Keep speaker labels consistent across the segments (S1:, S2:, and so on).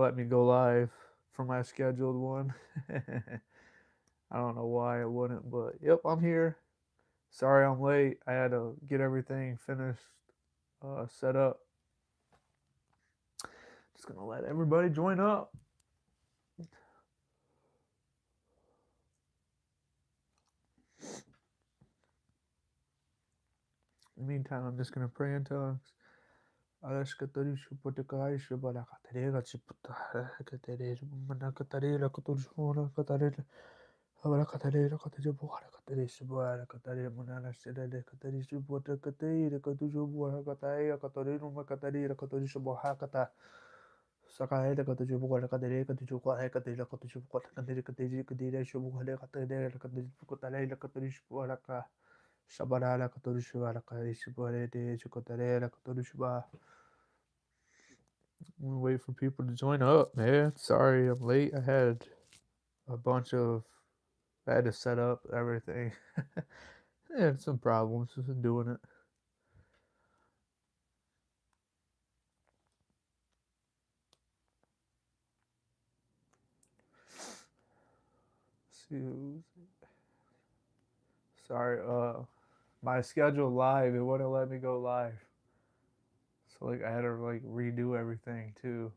S1: let me go live for my scheduled one. I don't know why it wouldn't, but yep, I'm here. Sorry I'm late. I had to get everything finished, set up. Just gonna let everybody join up. In the meantime, I'm just gonna pray in tongues. Sakae ka tuju buka ka dere ka tuju ka ka dere ka tuju ka dere ka dere ka dere shu buka ka dere ka tuju ka dere ka tuju buka ka shabara ka tuju ka shu buka de shu ka dere ka tuju ba. Wait for people to join up, man. Sorry I'm late. A bunch of I had to set up everything. I had some problems just doing it. See, sorry, my schedule live, it wouldn't let me go live. So like I had to like redo everything too.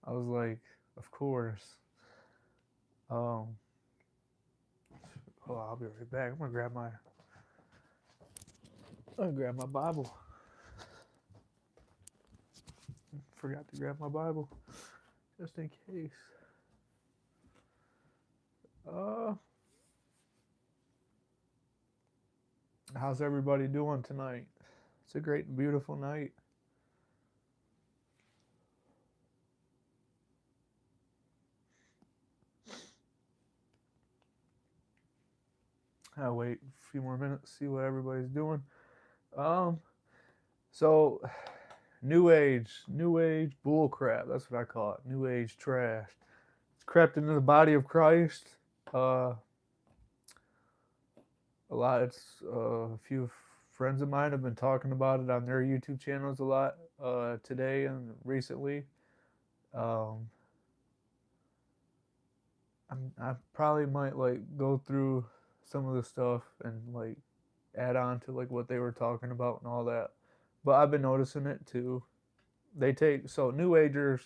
S1: I was like, of course. Um I'll be right back. I'm gonna grab my Bible. Forgot to grab my Bible. Just in case. Uh how's everybody doing tonight? It's a great and beautiful night. I'll wait a few more minutes, see what everybody's doing. Um so new age bull crap. That's what I call it. New age trash. It's crept into the body of Christ. Uh, a lot. A few friends of mine have been talking about it on their YouTube channels a lot today and recently. Um, I probably might like go through some of the stuff and like add on to like what they were talking about and all that. But I've been noticing it too. New agers.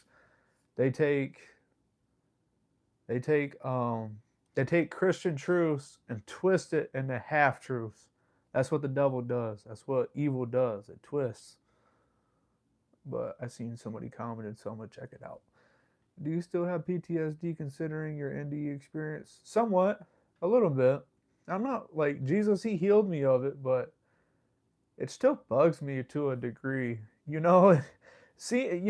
S1: They take They take um they take Christian truths and twist it into half truths. That's what the devil does. That's what evil does. It twists. But I seen somebody commented, so I'm gonna check it out. Do you still have PTSD considering your NDE experience? Somewhat, a little bit. I'm not like Jesus. He healed me of it, but it still bugs me to a degree. You know, see,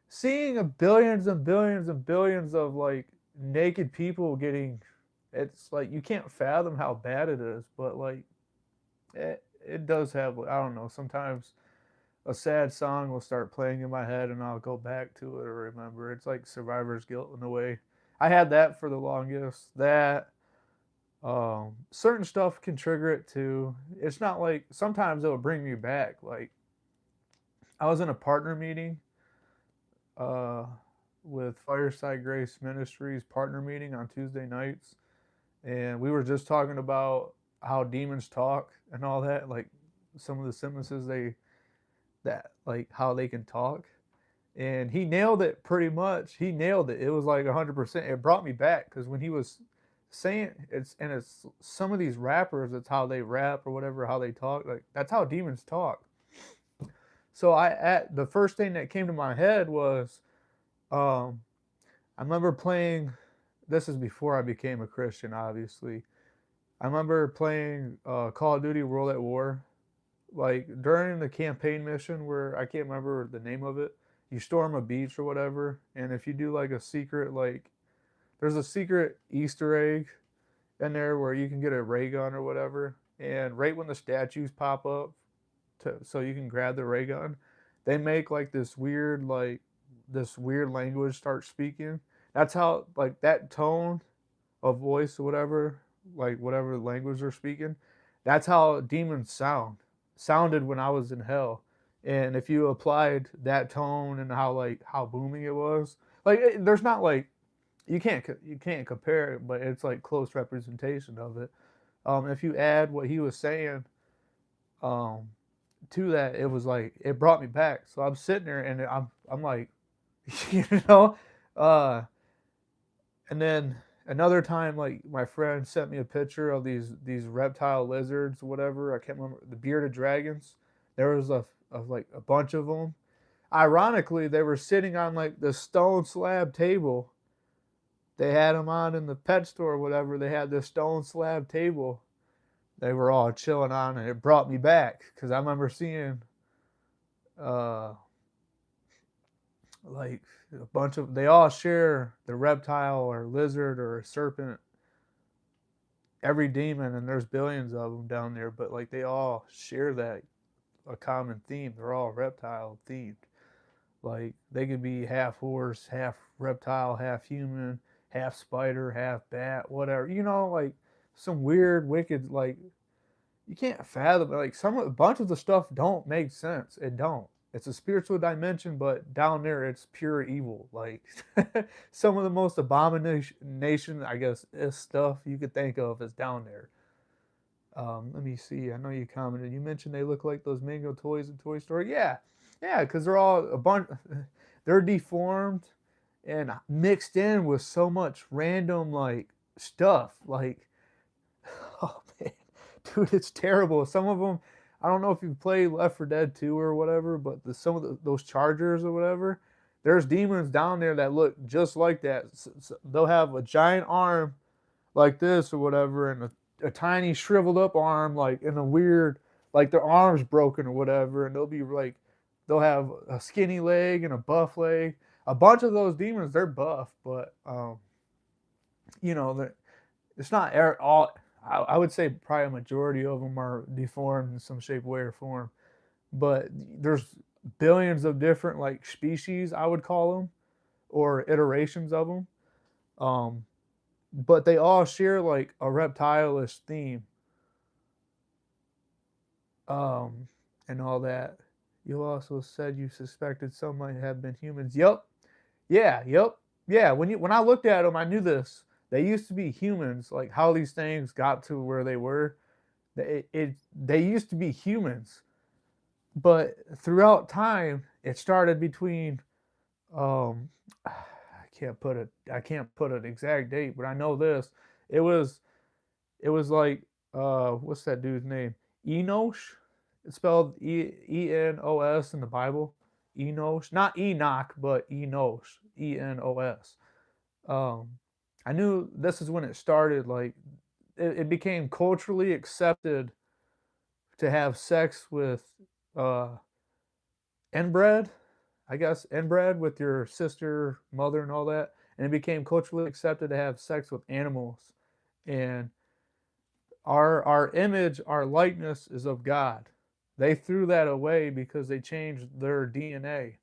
S1: seeing a billions and billions and billions of like naked people getting, it's like you can't fathom how bad it is, but like it does have, I don't know, sometimes a sad song will start playing in my head and I'll go back to it or remember. It's like survivor's guilt in a way. I had that for the longest. That certain stuff can trigger it too. It's not like sometimes it'll bring me back. Like I was in a partner meeting uh, with Fireside Grace Ministries partner meeting on Tuesday nights, and we were just talking about how demons talk and all that, like some of the sentences that like how they can talk. And he nailed it pretty much. He nailed it. It was like 100%. It brought me back because when he was saying it's some of these rappers, it's how they rap or whatever, how they talk. Like that's how demons talk. So the first thing that came to my head was um, I remember playing. This is before I became a Christian, obviously. I remember playing Call of Duty World at War, like during the campaign mission where I can't remember the name of it. You storm a beach or whatever, and if you do like a secret, like there's a secret Easter egg in there where you can get a ray gun or whatever, and right when the statues pop up, so you can grab the ray gun, they make like this weird language start speaking. That's how like that tone of voice or whatever, like whatever language they're speaking. That's how demons sounded when I was in hell. And if you applied that tone and how booming it was, there's not like you can't compare it, but it's like close representation of it. If you add what he was saying um, to that, it was like it brought me back. So I'm sitting there and I'm like, you know, uh, and then another time, like my friend sent me a picture of these reptile lizards, whatever. I can't remember the bearded dragons. There was like a bunch of them. Ironically, they were sitting on like the stone slab table. They had them on in the pet store, or whatever. They had this stone slab table. They were all chilling on, and it brought me back because I remember seeing uh like a bunch of they all share the reptile or lizard or serpent, every demon, and there's billions of them down there, but like they all share that a common theme. They're all reptile themed. Like they could be half horse, half reptile, half human, half spider, half bat, whatever. Like some weird, wicked, like you can't fathom it. Like a bunch of the stuff don't make sense. It don't. It's a spiritual dimension, but down there it's pure evil. Like some of the most abomination, I guess, is stuff you could think of is down there. Let me see. I know you commented. You mentioned they look like those mango toys in Toy Story. Yeah, yeah, because they're all a bunch. They're deformed and mixed in with so much random like stuff. Like, oh man, dude, it's terrible. Some of them, I don't know if you've played Left 4 Dead 2 or whatever, but some of those chargers or whatever, there's demons down there that look just like that. They'll have a giant arm like this or whatever, and a tiny shriveled up arm, like in a weird, like their arm's broken or whatever, and they'll have a skinny leg and a buff leg. A bunch of those demons, they're buff, but you know, it's not all. I would say probably a majority of them are deformed in some shape, way, or form. But there's billions of different like species, I would call them, or iterations of them. Um, but they all share like a reptilish theme, um, and all that. You also said you suspected some might have been humans. Yep. Yeah. Yep. Yeah. When I looked at them, I knew this. They used to be humans. Like how these things got to where they were. They used to be humans, but throughout time, it started between. Um, I can't put an exact date, but I know this. It was It was like what's that dude's name? Enosh. It's spelled Enos in the Bible. Enosh, not Enoch, but Enos. Enos. Um, I knew this is when it started. Like it became culturally accepted to have sex with uh, inbred, I guess, inbred with your sister, mother, and all that. And it became culturally accepted to have sex with animals. And our image, our likeness is of God. They threw that away because they changed their DNA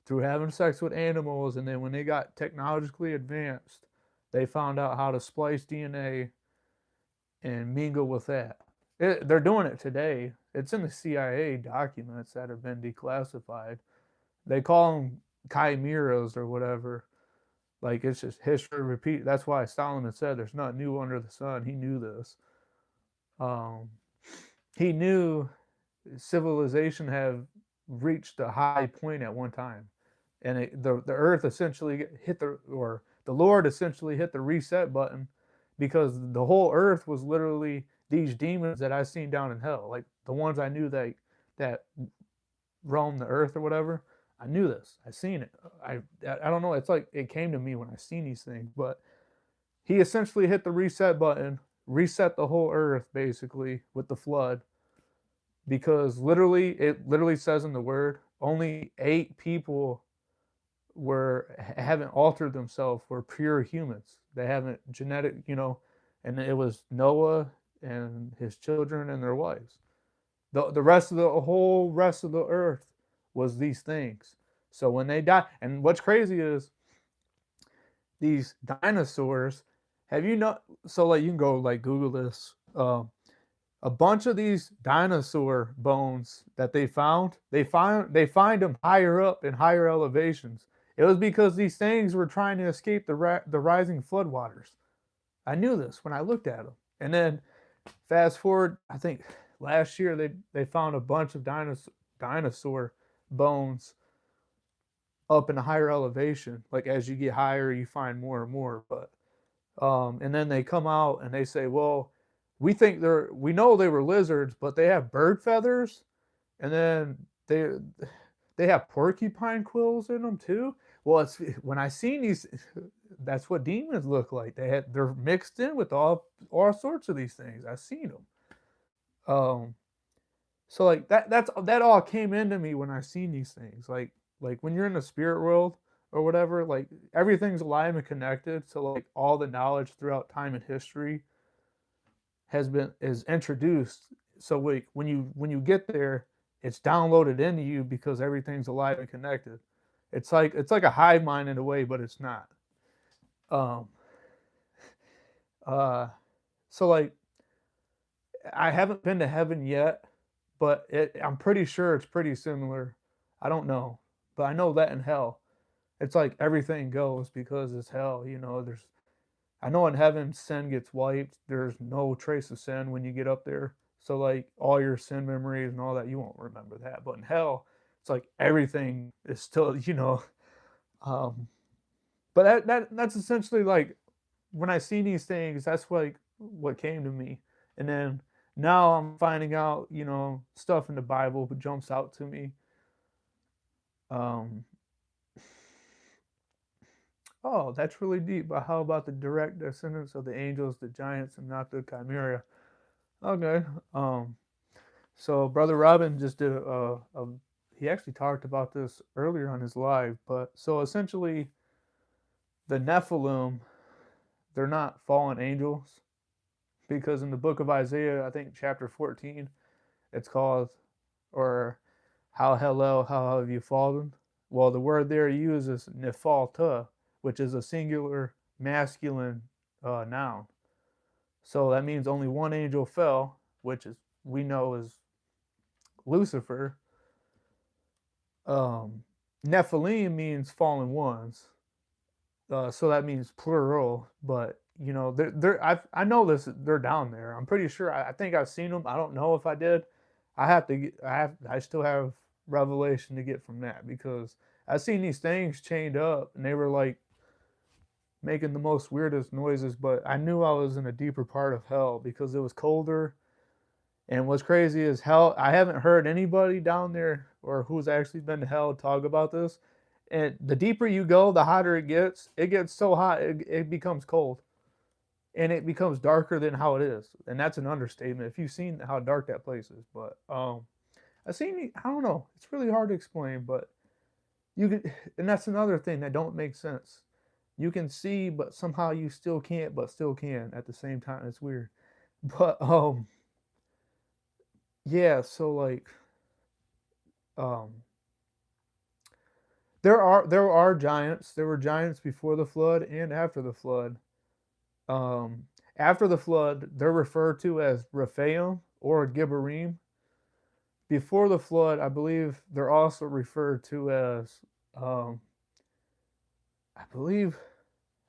S1: through having sex with animals, and then when they got technologically advanced, they found out how to splice DNA and mingle with that. They're doing it today. It's in the CIA documents that have been declassified. They call them chimeras or whatever. Like it's just history repeat. That's why Solomon said there's nothing new under the sun. He knew this. Um, he knew civilization had reached a high point at one time, and the earth essentially hit the Lord essentially hit the reset button because the whole earth was literally these demons that I seen down in hell, like the ones I knew that roam the earth or whatever. I knew this. I seen it. I don't know. It's like it came to me when I seen these things, but he essentially hit the reset button, reset the whole earth basically with the flood, because it literally says in the word only 8 people haven't altered themselves, were pure humans. They haven't and it was Noah and his children and their wives. The rest of the whole rest of the earth was these things. So when they die, and what's crazy is these dinosaurs. Have you not? So like you can go like Google this. A bunch of these dinosaur bones that they find them higher up in higher elevations. It was because these things were trying to escape the rising floodwaters. I knew this when I looked at them. And then fast forward, I think last year they found a bunch of dinosaur bones up in a higher elevation. Like as you get higher, you find more and more. But and then they come out and they say, well, we know they were lizards, but they have bird feathers, and then they have porcupine quills in them too. Well, it's when I seen these, that's what demons look like. They're mixed in with all sorts of these things. I've seen them. Um, so like that all came into me when I seen these things. Like when you're in the spirit world or whatever, like everything's alive and connected. So like all the knowledge throughout time and history is introduced. So like when you get there, it's downloaded into you because everything's alive and connected. It's like a hive mind in a way, but it's not. Um, uh, so like I haven't been to heaven yet, but I'm pretty sure it's pretty similar. I don't know, but I know that in hell, it's like everything goes because it's hell. I know in heaven sin gets wiped. There's no trace of sin when you get up there. So like all your sin memories and all that, you won't remember that. But in hell, it's like everything is still. Um, but that's essentially like when I see these things, that's like what came to me. And then now I'm finding out, stuff in the Bible jumps out to me. Um, oh, that's really deep. But how about the direct descendants of the angels, the giants, and not the chimera? Okay. So Brother Robin just did he actually talked about this earlier on his live, but so essentially the Nephilim, they're not fallen angels because in the book of Isaiah, I think chapter 14, it's called, or how Hallel, how have you fallen? Well, the word there used is nefalta, which is a singular masculine noun. So that means only one angel fell, which is we know is Lucifer. Um, Nephilim means fallen ones, so that means plural. But I know this. They're down there. I'm pretty sure. I think I've seen them. I don't know if I did. I still have revelation to get from that because I've seen these things chained up and they were like making the most weirdest noises. But I knew I was in a deeper part of hell because it was colder. And what's crazy is hell. I haven't heard anybody down there or who's actually been to hell talk about this. And the deeper you go, the hotter it gets. It gets so hot, it becomes cold, and it becomes darker than how it is. And that's an understatement. If you've seen how dark that place is, but I don't know. It's really hard to explain, but you can, and that's another thing that don't make sense. You can see, but somehow you still can't, but still can at the same time. It's weird, but yeah. So like um there are giants. There were giants before the flood and after the flood. After the flood, they're referred to as Rephaim or Gibborim. Before the flood, I believe they're also referred to as, um, I believe,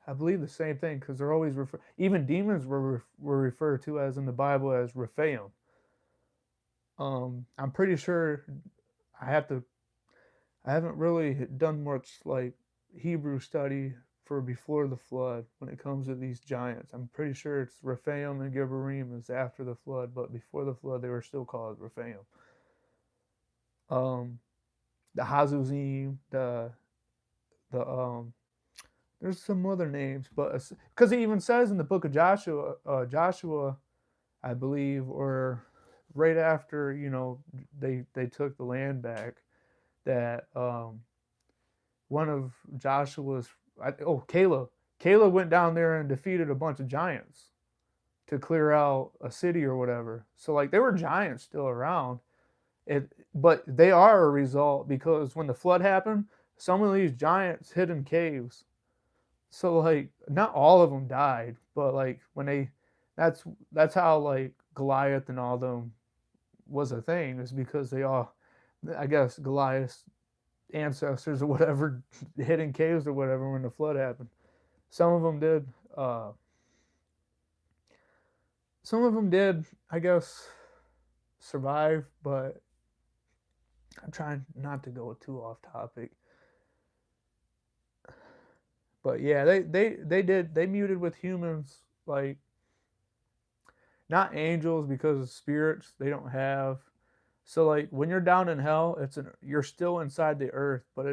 S1: I believe the same thing because they're always even demons were referred to as in the Bible as Rephaim. I'm pretty sure I have to I haven't really done much like Hebrew study for before the flood when it comes to these giants. I'm pretty sure it's Rephaim and Gibborim is after the flood, but before the flood they were still called Rephaim. Um, the Hazuzim, the there's some other names, but because it even says in the book of Joshua, I believe, or right after they took the land back, that one of Joshua's Caleb went down there and defeated a bunch of giants to clear out a city or whatever. So like there were giants still around. But they are a result because when the flood happened, some of these giants hid in caves. So like not all of them died, but like when they that's that's how like Goliath and all them was a thing is because they all, I guess, Goliath's ancestors or whatever hid in caves or whatever when the flood happened. Some of them did. Uh, some of them did, I guess, survive, but I'm trying not to go too off topic. But yeah, they muted with humans, like not angels because spirits they don't have. So like when you're down in hell, you're still inside the earth, but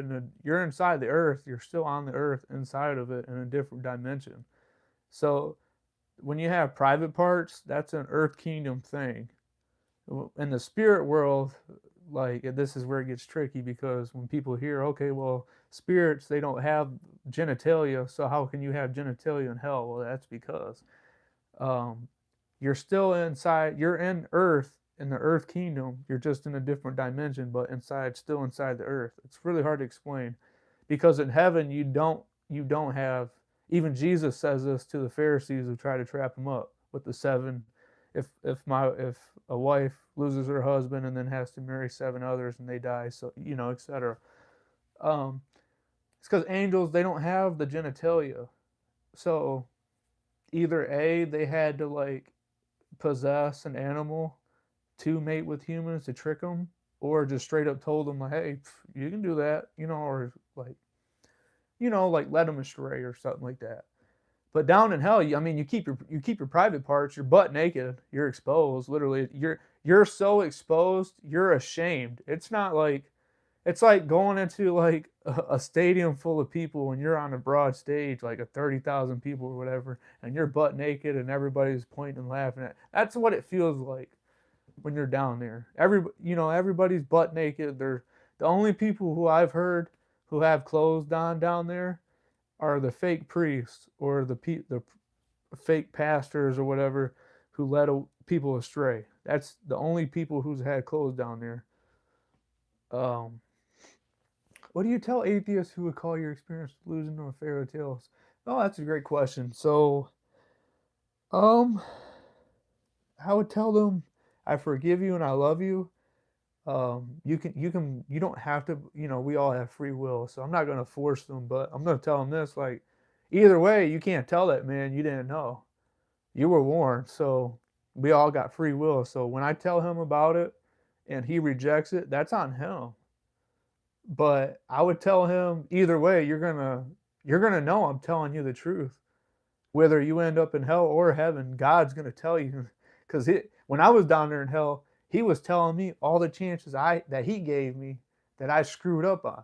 S1: you're inside the earth, you're still on the earth inside of it in a different dimension. So when you have private parts, that's an earth kingdom thing. In the spirit world, like this is where it gets tricky because when people hear, okay, well, spirits they don't have genitalia, so how can you have genitalia in hell? Well, that's because um, you're still inside. You're in Earth in the Earth kingdom. You're just in a different dimension, but still inside the Earth. It's really hard to explain because in heaven you don't have. Even Jesus says this to the Pharisees who try to trap him up with the seven. If a wife loses her husband and then has to marry seven others and they die, so etc. Um, it's because angels they don't have the genitalia. So either a they had to like possess an animal to mate with humans to trick them, or just straight up told them like, hey, you can do that, or like like led them astray or something like that. But down in hell, I mean, you keep your private parts. You're butt naked. You're exposed. Literally, you're so exposed. You're ashamed. It's like going into like a stadium full of people and you're on a broad stage, like a 30,000 people or whatever, and you're butt naked and everybody's pointing and laughing at. That's what it feels like when you're down there. Everybody's butt naked. They're the only people who I've heard who have clothes on down there are the fake priests or the fake pastors or whatever who led people astray. That's the only people who's had clothes down there. Um, what do you tell atheists who would call your experience delusion or fairy tales? Oh, that's a great question. So, um, I would tell them, I forgive you and I love you. You don't have to. We all have free will, so I'm not gonna force them, but I'm gonna tell them this. Like, either way, you can't tell that man you didn't know. You were warned, so we all got free will. So when I tell him about it, and he rejects it, that's on him. But I would tell him either way, you're gonna know I'm telling you the truth. Whether you end up in hell or heaven, God's gonna tell you. Because when I was down there in hell, He was telling me all the chances that He gave me that I screwed up on.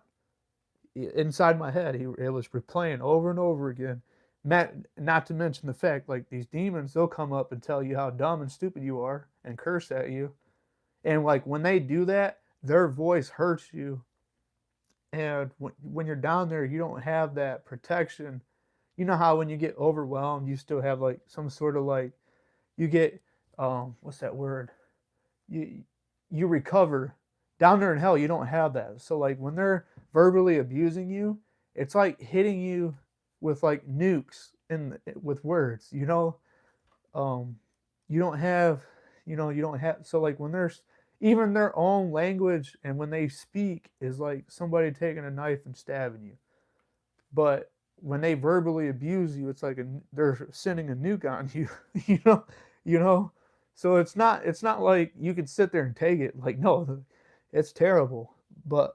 S1: Inside my head, it was replaying over and over again. Not to mention the fact, like these demons, they'll come up and tell you how dumb and stupid you are and curse at you. And like when they do that, their voice hurts you, and when you're down there, you don't have that protection. You know how when you get overwhelmed, you still have like some sort of like you get what's that word? You recover. Down there in hell, you don't have that. So like when they're verbally abusing you, it's like hitting you with like nukes with words. Um, you don't have, you don't have. So like when there's even their own language and when they speak is like somebody taking a knife and stabbing you. But when they verbally abuse you, it's like they're sending a nuke on you. you know, you know. So it's not like you can sit there and take it. Like no, it's terrible. But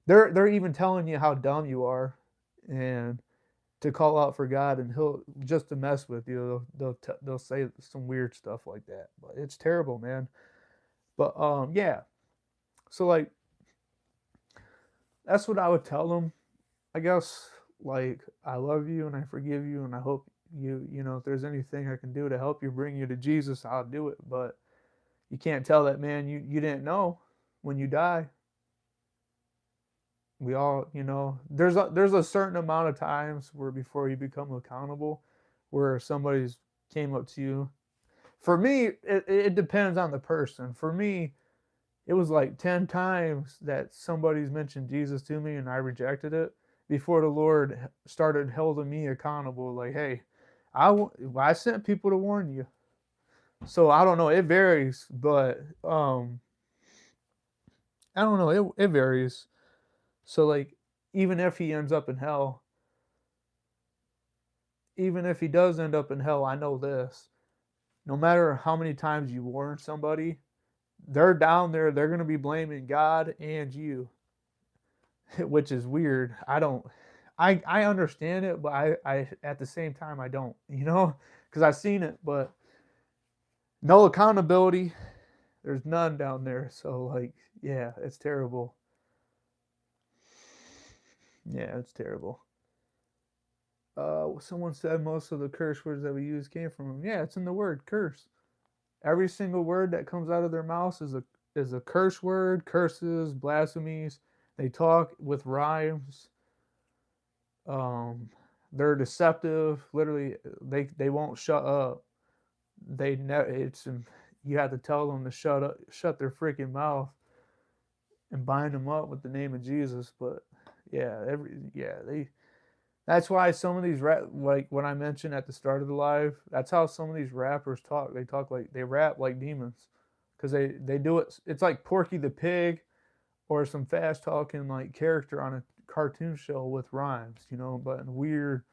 S1: they're even telling you how dumb you are, and to call out for God, and He'll just to mess with you. They'll say some weird stuff like that. But it's terrible, man. But yeah. So like that's what I would tell them. I guess like I love you and I forgive you and I hope if there's anything I can do to help you bring you to Jesus, I'll do it. But you can't tell that man you didn't know when you die. We all, there's a certain amount of times where before you become accountable, where somebody's came up to you. For me, it depends on the person. For me, it was like 10 times that somebody's mentioned Jesus to me and I rejected it before the Lord started holding me accountable. Like, hey, I sent people to warn you. So I don't know. It varies, but I don't know. It varies. So like, even if he ends up in hell, even if he does end up in hell, I know this: no matter how many times you warn somebody, they're down there. They're gonna be blaming God and you, which is weird. I don't. I understand it, but I at the same time I don't. You know, because I've seen it, but no accountability. There's none down there. So like, yeah, it's terrible. Yeah, it's terrible. Someone said most of the curse words that we use came from him. Yeah, it's in the word curse. Every single word that comes out of their mouths is a curse word, curses, blasphemies. They talk with rhymes. Um, they're deceptive. Literally, they won't shut up. It's you have to tell them to shut up, shut their freaking mouth, and bind them up with the name of Jesus. But they. That's why some of these like what I mentioned at the start of the live. That's how some of these rappers talk. They talk like they rap like demons, because they do it. It's like Porky the Pig or some fast talking like character on a cartoon show with rhymes, but in weird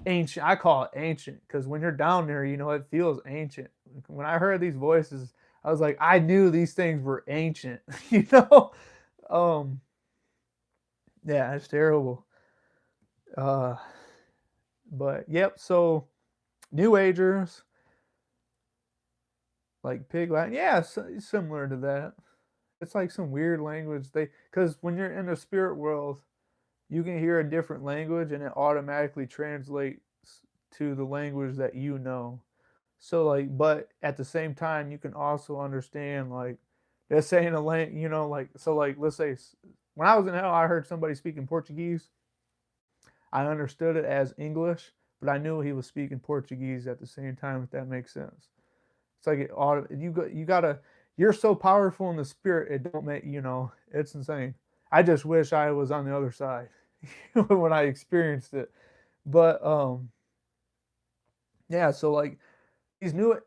S1: ancient. I call it ancient because when you're down there, it feels ancient. When I heard these voices, I was like, I knew these things were ancient. you know, um, yeah, it's terrible. Uh, but yep. So New Agers like pig Latin, yeah, similar to that. It's like some weird language. Because when you're in the spirit world, you can hear a different language and it automatically translates to the language that you know. So like, but at the same time, you can also understand like they're saying a language, like so like let's say when I was in hell, I heard somebody speaking Portuguese. I understood it as English, but I knew he was speaking Portuguese at the same time. If that makes sense, it's like you gotta. You're so powerful in the spirit. It don't make It's insane. I just wish I was on the other side when I experienced it. But yeah. So like these new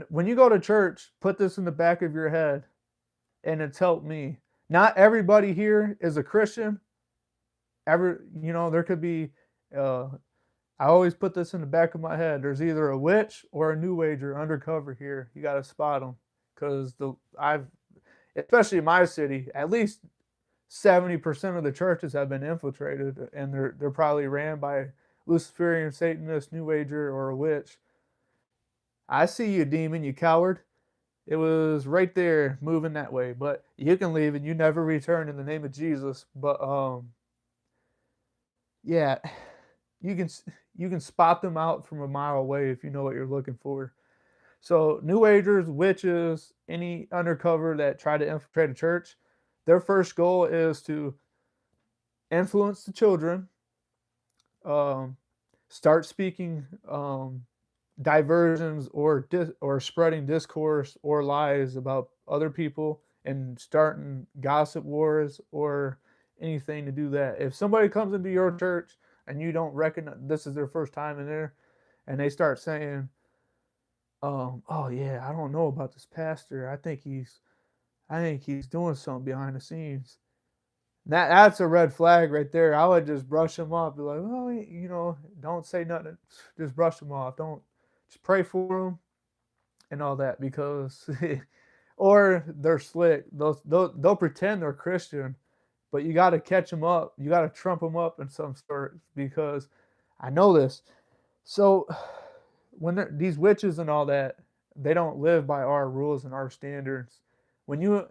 S1: when you go to church, put this in the back of your head, and it's helped me. Not everybody here is a Christian. There could be. Uh, I always put this in the back of my head. There's either a witch or a new ager undercover here. You got to spot them because especially in my city, at least 70% of the churches have been infiltrated, and they're probably ran by Luciferian, Satanist, New Ager, or a witch. I see you, demon, you coward. It was right there moving that way, but you can leave and you never return in the name of Jesus. But yeah, you can you can spot them out from a mile away if you know what you're looking for. So New Agers, witches, any undercover that try to infiltrate a church, their first goal is to influence the children, um, start speaking diversions or spreading discourse or lies about other people and starting gossip wars or anything to do that. If somebody comes into your church and you don't recognize this is their first time in there, and they start saying, "Oh yeah, I don't know about this pastor. I think he's doing something behind the scenes." That's a red flag right there. I would just brush them off, be like, "Well, don't say nothing. Just brush them off. Don't just pray for them and all that because, or they're slick. They'll pretend they're Christian, but you got to catch them up. You got to trump them up in some sort because I know this. So when these witches and all that, they don't live by our rules and our standards. When you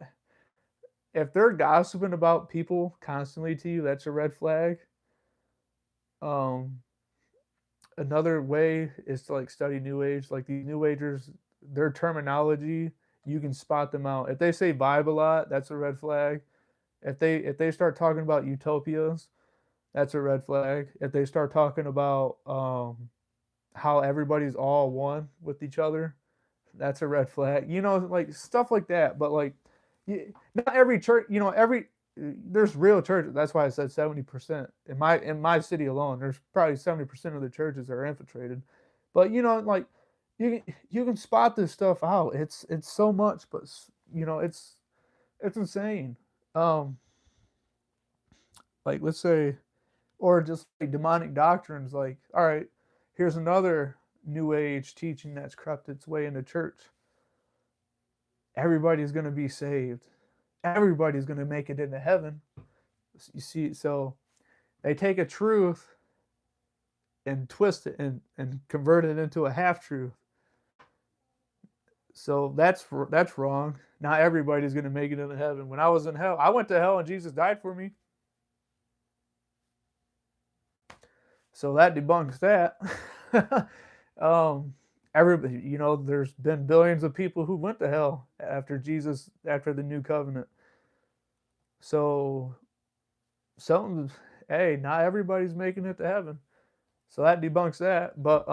S1: if they're gossiping about people constantly to you, that's a red flag. Um, Another way is to like study New Age, like these New Agers, their terminology, you can spot them out. If they say vibe a lot, that's a red flag. If they start talking about utopias, that's a red flag. If they start talking about how everybody's all one with each other, that's a red flag. Like stuff like that. But like, not every church. There's real churches. That's why I said 70% in my city alone. There's probably 70% of the churches are infiltrated. But like you can spot this stuff out. It's so much, but it's insane. Um, like let's say, or just like demonic doctrines. Like, all right, here's another new age teaching that's crept its way into church. Everybody's gonna be saved. Everybody's gonna make it into heaven. You see, so they take a truth and twist it and convert it into a half truth. So that's wrong. Not everybody's gonna make it into heaven. When I was in hell, I went to hell and Jesus died for me. So that debunks that. um, everybody, there's been billions of people who went to hell after Jesus, after the new covenant. So something, hey, not everybody's making it to heaven. So that debunks that. But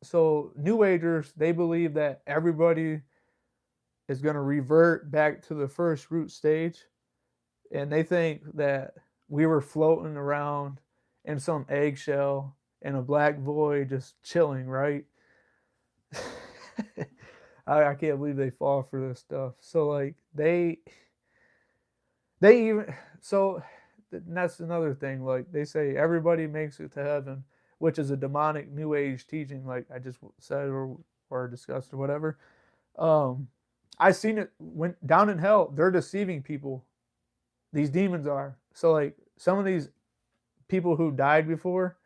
S1: so New Agers, they believe that everybody is going to revert back to the first root stage, and they think that we were floating around in some eggshell in a black void, just chilling, right? I can't believe they fall for this stuff. So like they even so that's another thing. Like they say everybody makes it to heaven, which is a demonic new age teaching, like I just said or discussed or whatever. Um, I seen it when down in hell. They're deceiving people. These demons are. So like some of these people who died before,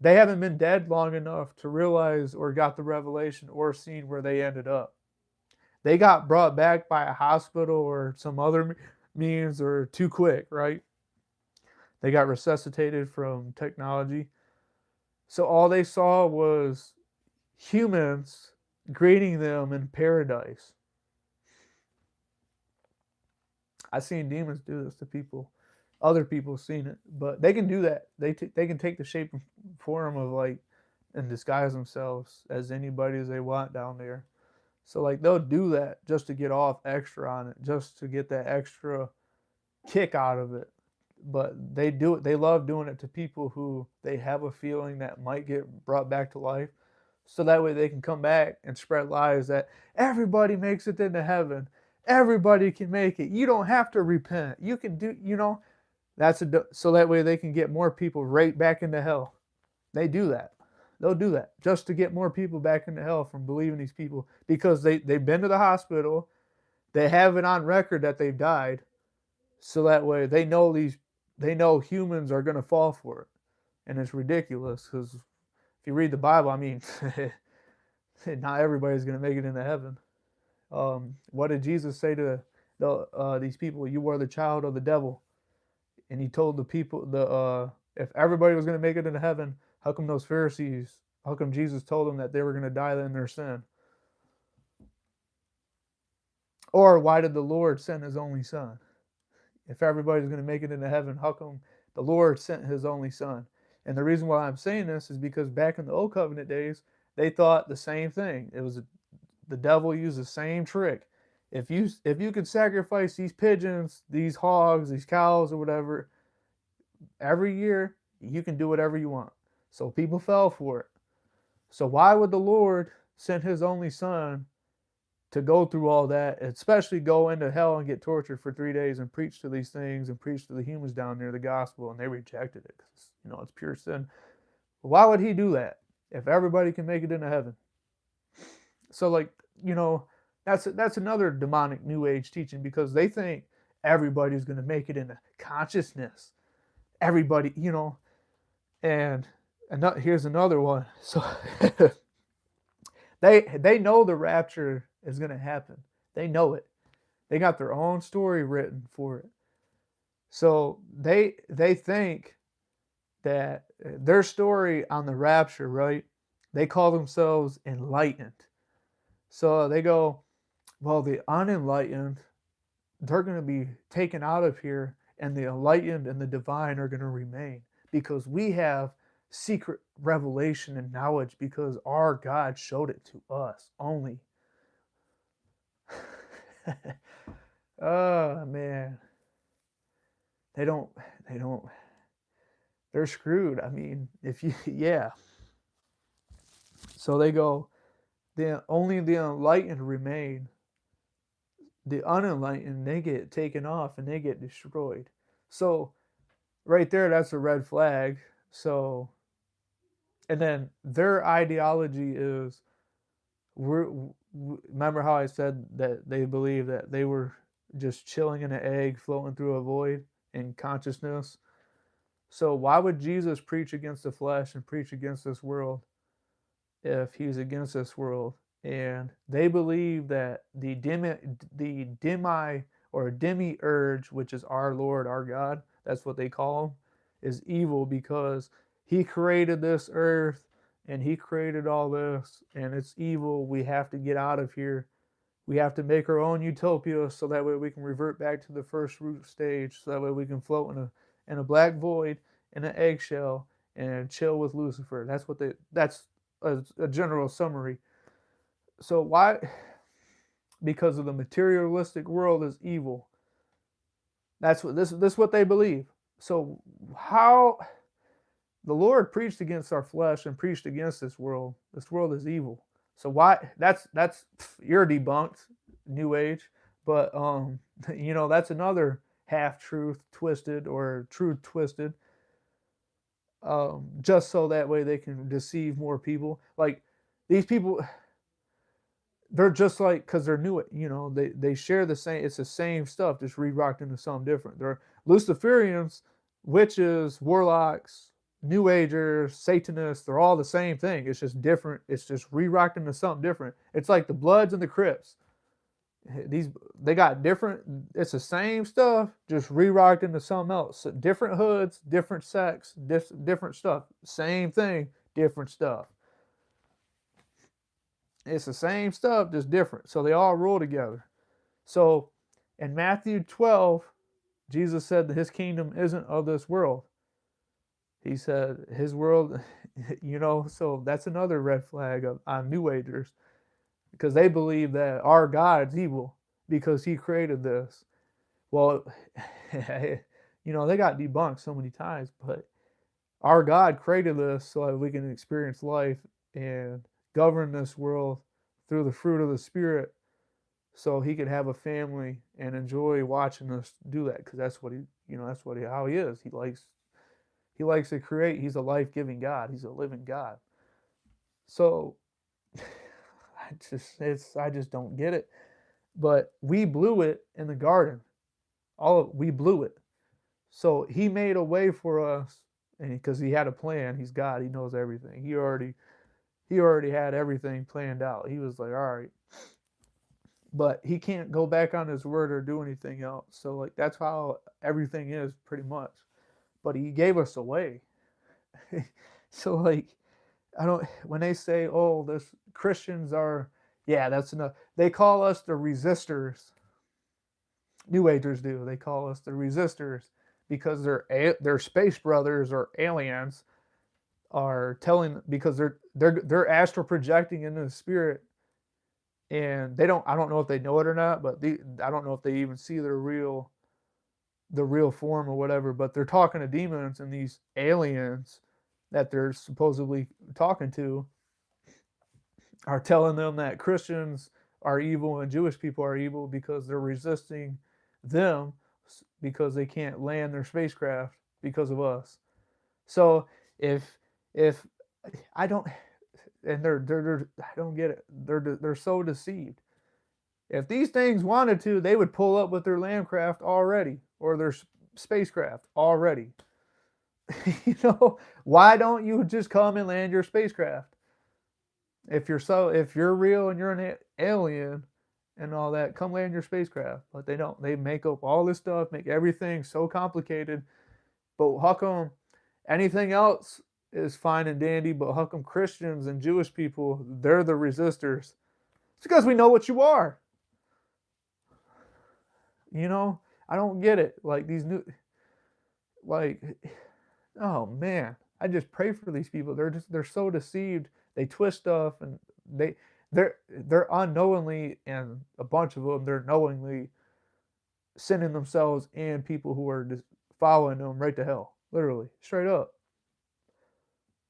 S1: they haven't been dead long enough to realize or got the revelation or seen where they ended up. They got brought back by a hospital or some other means or too quick, right? They got resuscitated from technology. So all they saw was humans greeting them in paradise. I've seen demons do this to people. Other people seen it, but they can do that. They can take the shape and form of like and disguise themselves as anybody as they want down there. So like they'll do that just to get off extra on it, just to get that extra kick out of it. But they do it. They love doing it to people who they have a feeling that might get brought back to life. So that way they can come back and spread lies that everybody makes it into heaven. Everybody can make it. You don't have to repent. You can do, that's so that way they can get more people right back into hell. They do that. They'll do that just to get more people back into hell from believing these people because they've been to the hospital. They have it on record that they've died. So that way they know humans are going to fall for it. And it's ridiculous because if you read the Bible, I mean, not everybody's going to make it into heaven. What did Jesus say to these people? You are the child of the devil. And he told the people if everybody was going to make it into heaven, how come those Pharisees? How come Jesus told them that they were going to die in their sin? Or why did the Lord send His only Son? If everybody's going to make it into heaven, how come the Lord sent His only Son? And the reason why I'm saying this is because back in the Old Covenant days, they thought the same thing. It was the devil used the same trick. If you could sacrifice these pigeons, these hogs, these cows, or whatever, every year, you can do whatever you want. So people fell for it. So why would the Lord send His only Son to go through all that, especially go into hell and get tortured for 3 days and preach to these things and preach to the humans down there the gospel, and they rejected it because it's pure sin. Why would He do that if everybody can make it into heaven? So like that's another demonic new age teaching because they think everybody's going to make it into consciousness. Everybody, and here's another one. So they know the rapture is going to happen. They know it. They got their own story written for it. So they think that their story on the rapture, right? They call themselves enlightened. So they go, well, the unenlightened, they're going to be taken out of here, and the enlightened and the divine are going to remain because we have secret revelation and knowledge because our God showed it to us only. Oh man, they don't they don't they're screwed. I mean, if you yeah. So they go, only the enlightened remain. The unenlightened, they get taken off and they get destroyed. So right there, that's a red flag. So, and then their ideology is, remember how I said that they believe that they were just chilling in an egg floating through a void in consciousness. So why would Jesus preach against the flesh and preach against this world if he's against this world? And they believe that the demiurge, which is our Lord, our God, that's what they call him, is evil because he created this earth and he created all this, and it's evil. We have to get out of here. We have to make our own utopia so that way we can revert back to the first root stage, so that way we can float in a black void in an eggshell and chill with Lucifer. That's a general summary. So why? Because of the materialistic world is evil. That's what this is what they believe. So how the Lord preached against our flesh and preached against this world. This world is evil. So why? That's you're debunked, New Age. But that's another half truth twisted or truth twisted. Just so that way they can deceive more people. Like these people, they're just like, because they're new, they share the same, it's the same stuff, just re-rocked into something different. They're Luciferians, witches, warlocks, New Agers, Satanists, they're all the same thing. It's just different. It's just re-rocked into something different. It's like the Bloods and the Crips. These they got different. It's the same stuff, just re-rocked into something else. So different hoods, different sects, different stuff. Same thing, different stuff. It's the same stuff, just different. So they all rule together. So in Matthew 12, Jesus said that his kingdom isn't of this world. He said his world, so that's another red flag on New Agers, because they believe that our God's evil because he created this. Well, they got debunked so many times, but our God created this so that we can experience life and govern this world through the fruit of the Spirit, so he could have a family and enjoy watching us do that, because that's what how he is. He likes to create. He's a life-giving God. He's a living God. So I just don't get it. But we blew it in the garden. We blew it. So he made a way for us, and because he had a plan. He's God. He knows everything. He already had everything planned out. He was like, all right. But he can't go back on his word or do anything else. So like that's how everything is pretty much. But he gave us a way. So like I don't when they say, oh, this Christians are, yeah, that's enough. They call us the resistors. New Agers do. They call us the resistors because their space brothers or aliens are telling, because they're astral projecting into the spirit, and I don't know if they know it or not, but I don't know if they even see the real form or whatever, but they're talking to demons, and these aliens that they're supposedly talking to are telling them that Christians are evil and Jewish people are evil because they're resisting them because they can't land their spacecraft because of us. So if I don't, and they're I don't get it. They're so deceived. If these things wanted to, they would pull up with their landcraft already or their spacecraft already. Why don't you just come and land your spacecraft? If you're real and you're an alien and all that, come land your spacecraft. But they don't. They make up all this stuff, make everything so complicated. But how come anything else is fine and dandy, but how come Christians and Jewish people, they're the resistors? It's because we know what you are. I don't get it. Like these new, like, oh man, I just pray for these people. They're so deceived. They twist stuff, and they're unknowingly, and a bunch of them, they're knowingly sending themselves and people who are just following them right to hell, literally, straight up.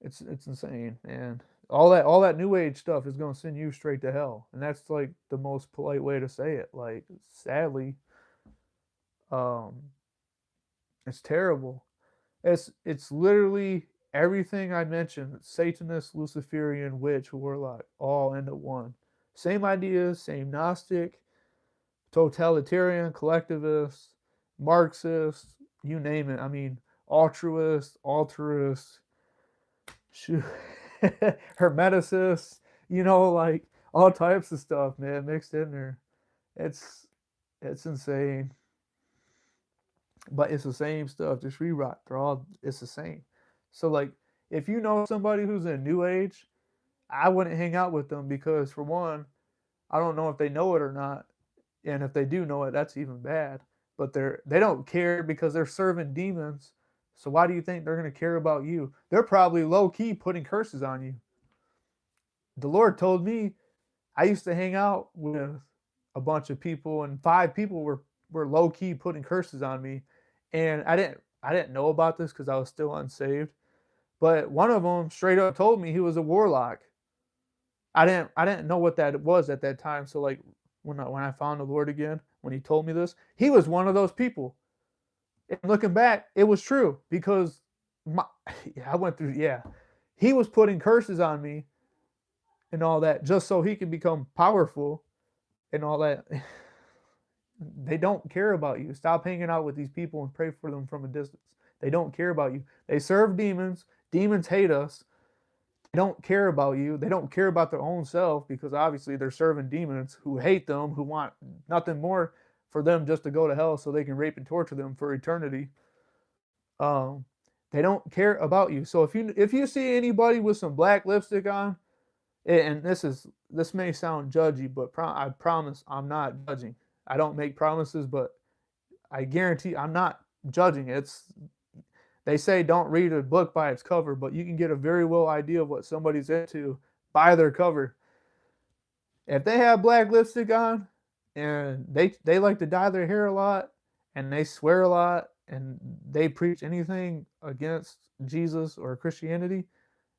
S1: It's insane, and All that new age stuff is going to send you straight to hell, and that's like the most polite way to say it. Like, sadly, um, it's terrible. It's literally everything I mentioned: Satanist, Luciferian, witch, warlock, all into one. Same ideas, same Gnostic, totalitarian, collectivist, Marxist, you name it. I mean, altruist, altruist, hermeticist, like all types of stuff, man, mixed in there. It's it's insane, but it's the same stuff. Just rewrite. It's the same. So like, if you know somebody who's in New Age, I wouldn't hang out with them because for one, I don't know if they know it or not, and if they do know it, that's even bad. But they don't care because they're serving demons. So why do you think they're gonna care about you? They're probably low key putting curses on you. The Lord told me I used to hang out with a bunch of people, and 5 people were low key putting curses on me, and I didn't know about this because I was still unsaved. But one of them straight up told me he was a warlock. I didn't know what that was at that time. So like when I found the Lord again, when He told me this, he was one of those people. And looking back, it was true because my, I went through. Yeah, he was putting curses on me and all that just so he could become powerful and all that. They don't care about you. Stop hanging out with these people and pray for them from a distance. They don't care about you. They serve demons. Demons hate us. They don't care about you. They don't care about their own self because obviously they're serving demons who hate them, who want nothing more for them just to go to hell so they can rape and torture them for eternity. Um, they don't care about you. So if you see anybody with some black lipstick on, and this may sound judgy, but I promise I'm not judging. I don't make promises, but I guarantee I'm not judging. They say don't read a book by its cover, but you can get a very well idea of what somebody's into by their cover. If they have black lipstick on and they like to dye their hair a lot and they swear a lot and they preach anything against Jesus or Christianity,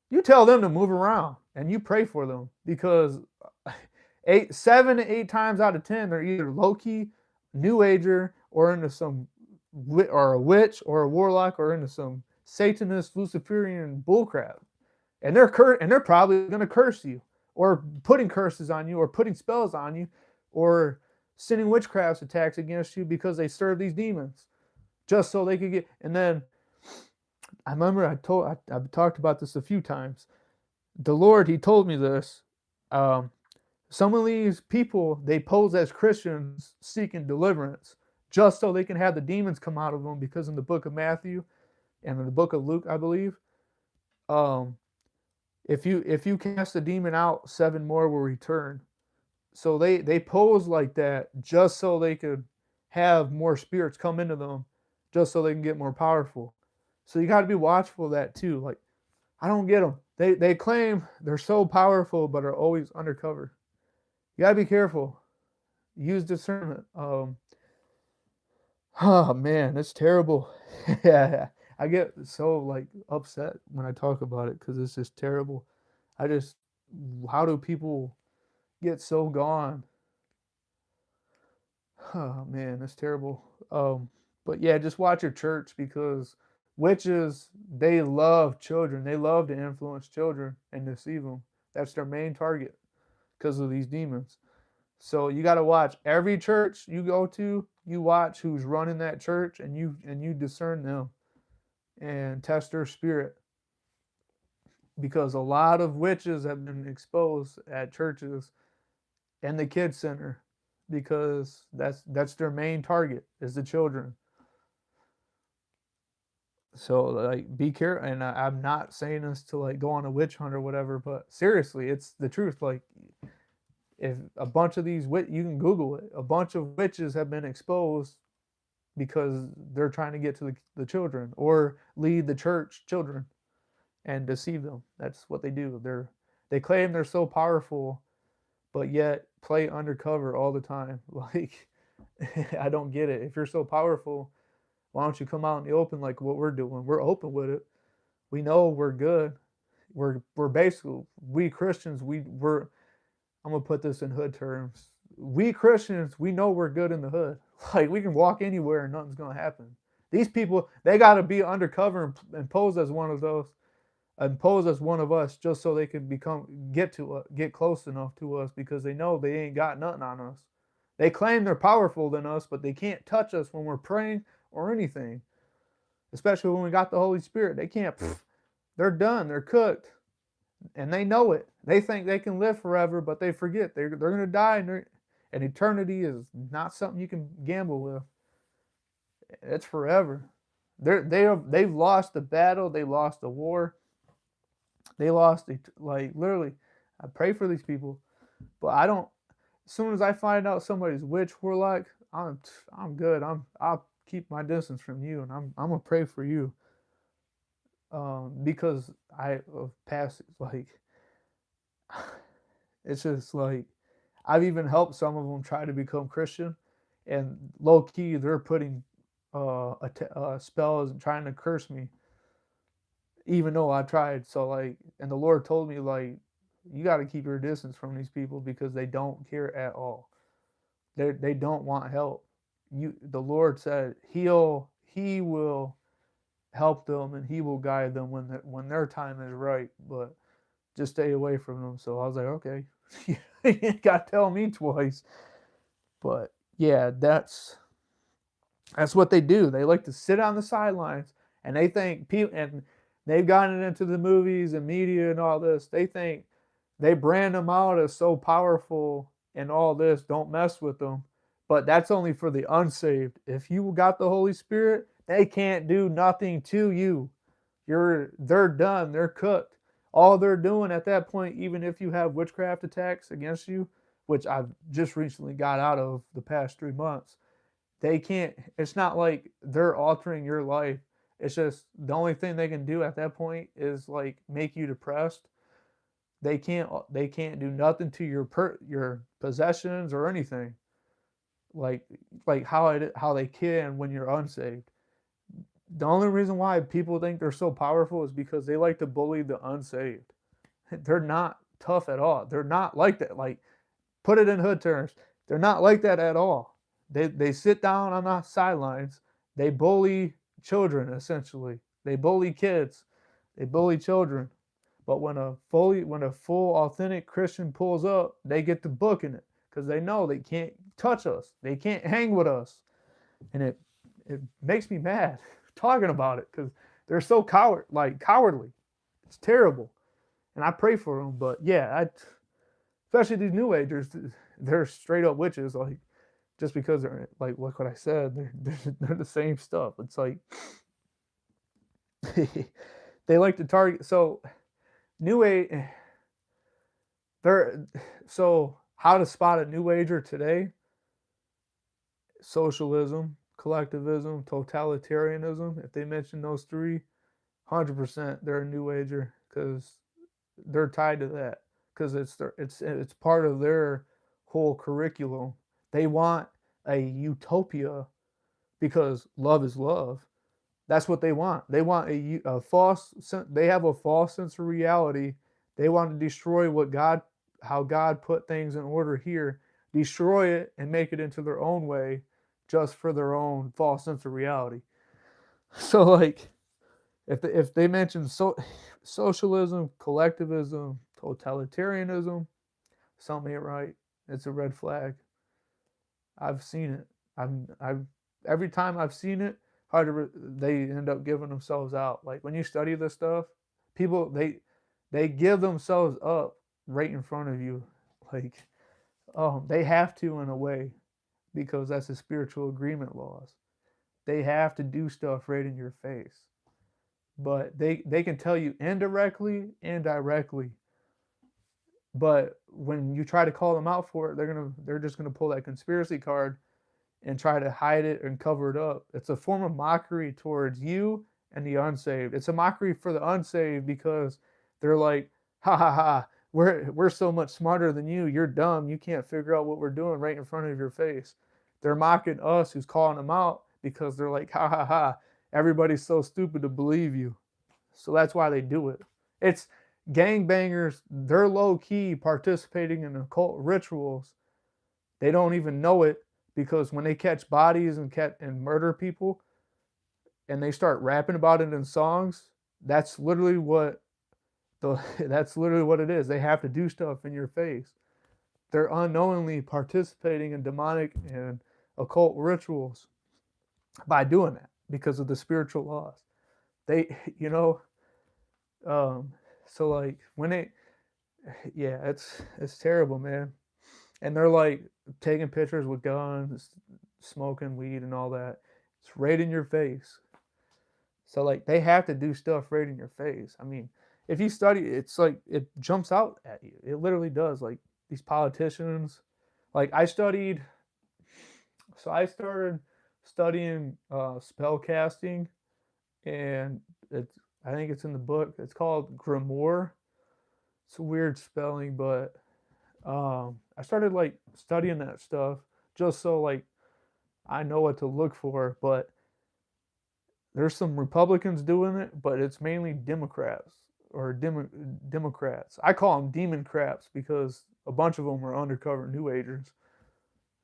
S1: you tell them to move around and you pray for them because 7 to 8 times out of 10 they're either low key new ager or into some or a witch or a warlock or into some Satanist Luciferian bullcrap, and they're probably going to curse you or putting curses on you or putting spells on you or sending witchcraft attacks against you because they serve these demons just so they could get. And then I remember I've talked about this a few times. The Lord, He told me this. Some of these people, they pose as Christians seeking deliverance just so they can have the demons come out of them, because in the book of Matthew and in the book of Luke, I believe, um, if you cast a demon out, 7 more will return. So they pose like that just so they could have more spirits come into them, just so they can get more powerful. So you got to be watchful of that too. Like, I don't get them. They claim they're so powerful, but are always undercover. You got to be careful. Use discernment. Oh man, it's terrible. Yeah, I get so like upset when I talk about it because it's just terrible. I just, how do people get so gone? Oh man, that's terrible. But yeah, just watch your church because witches, they love children. They love to influence children and deceive them. That's their main target because of these demons. So you got to watch every church you go to. You watch who's running that church, and you discern them and test their spirit, because a lot of witches have been exposed at churches and the kids center because that's their main target is the children. So like, be careful. And I'm not saying this to like go on a witch hunt or whatever, but seriously, it's the truth. Like, if a bunch of these you can Google it, a bunch of witches have been exposed because they're trying to get to the children or lead the church children and deceive them. That's what they do. They claim they're so powerful, but yet play undercover all the time. Like, I don't get it. If you're so powerful, why don't you come out in the open like what we're doing? We're open with it. We know we're good. we're basically, we Christians, we're I'm gonna put this in hood terms. We Christians, we know we're good in the hood. Like we can walk anywhere and nothing's gonna happen. These people, they gotta be undercover and pose as one of those, and pose as one of us, just so they can get close enough to us, because they know they ain't got nothing on us. They claim they're powerful than us, but they can't touch us when we're praying or anything. Especially when we got the Holy Spirit, they can't. They're done. They're cooked, and they know it. They think they can live forever, but they forget they're gonna die, and eternity is not something you can gamble with. It's forever. They've lost the battle. They lost the war. They lost it. Like literally, I pray for these people, but I don't. As soon as I find out somebody's witch warlock, I'm good. I'll keep my distance from you, and I'm gonna pray for you. Because I of past, like, it's just like I've even helped some of them try to become Christian, and low key they're putting spells and trying to curse me, even though I tried. So like, and the Lord told me like, you got to keep your distance from these people because they don't care at all. They don't want help. The Lord said he will help them and he will guide them when their time is right, but just stay away from them. So I was like, okay, you ain't got to tell me twice. But yeah, that's what they do. They like to sit on the sidelines, and they think people, and they've gotten into the movies and media and all this. They think they brand them out as so powerful and all this. Don't mess with them. But that's only for the unsaved. If you got the Holy Spirit, they can't do nothing to you. They're done. They're cooked. All they're doing at that point, even if you have witchcraft attacks against you, which I've just recently got out of the past 3 months, they can't. It's not like they're altering your life. It's just the only thing they can do at that point is like make you depressed. They can't do nothing to your possessions or anything. Like how they can when you're unsaved. The only reason why people think they're so powerful is because they like to bully the unsaved. They're not tough at all. They're not like that. Like, put it in hood terms, they're not like that at all. They sit down on the sidelines. They bully children essentially. They bully kids. They bully children. But when a full authentic Christian pulls up, they get to booking it because they know they can't touch us. They can't hang with us, and it makes me mad talking about it because they're so cowardly. It's terrible, and I pray for them. But yeah, especially these new agers, they're straight up witches. Like, just because they're like what I said, they're the same stuff. It's like they like to target. So new age, they're so how to spot a new ager today: socialism, collectivism, totalitarianism. If they mention those three, 100% they're a new ager because they're tied to that because it's part of their whole curriculum. They want a utopia because love is love. That's what they want. They want a false. They have a false sense of reality. They want to destroy how God put things in order here, destroy it and make it into their own way, just for their own false sense of reality. So like, if they mention socialism, collectivism, totalitarianism, something ain't right. It's a red flag. I've seen it. I've every time I've seen it, they end up giving themselves out. Like when you study this stuff, people they give themselves up right in front of you. Like, they have to in a way because that's the spiritual agreement laws. They have to do stuff right in your face. But they can tell you indirectly and directly. But when you try to call them out for it, they're just gonna pull that conspiracy card and try to hide it and cover it up. It's a form of mockery towards you and the unsaved. It's a mockery for the unsaved because they're like, ha ha ha, we're so much smarter than you. You're dumb. You can't figure out what we're doing right in front of your face. They're mocking us who's calling them out because they're like, ha ha ha, everybody's so stupid to believe you. So that's why they do it. It's Gangbangers, they're low key participating in occult rituals. They don't even know it because when they catch bodies and murder people and they start rapping about it in songs, that's literally what that's literally what it is. They have to do stuff in your face. They're unknowingly participating in demonic and occult rituals by doing that because of the spiritual laws. They, you know, um, so like when they, yeah, it's terrible, man. And they're like taking pictures with guns, smoking weed, and all that. It's right in your face. So like they have to do stuff right in your face. I mean, if you study, it's like it jumps out at you. It literally does. Like these politicians, like I studied. So I started studying spell casting, and it's I think it's in the book. It's called Grimoire. It's a weird spelling, but I started like studying that stuff just so like I know what to look for. But there's some Republicans doing it, but it's mainly Democrats or Democrats. I call them demon craps because a bunch of them are undercover New Agers.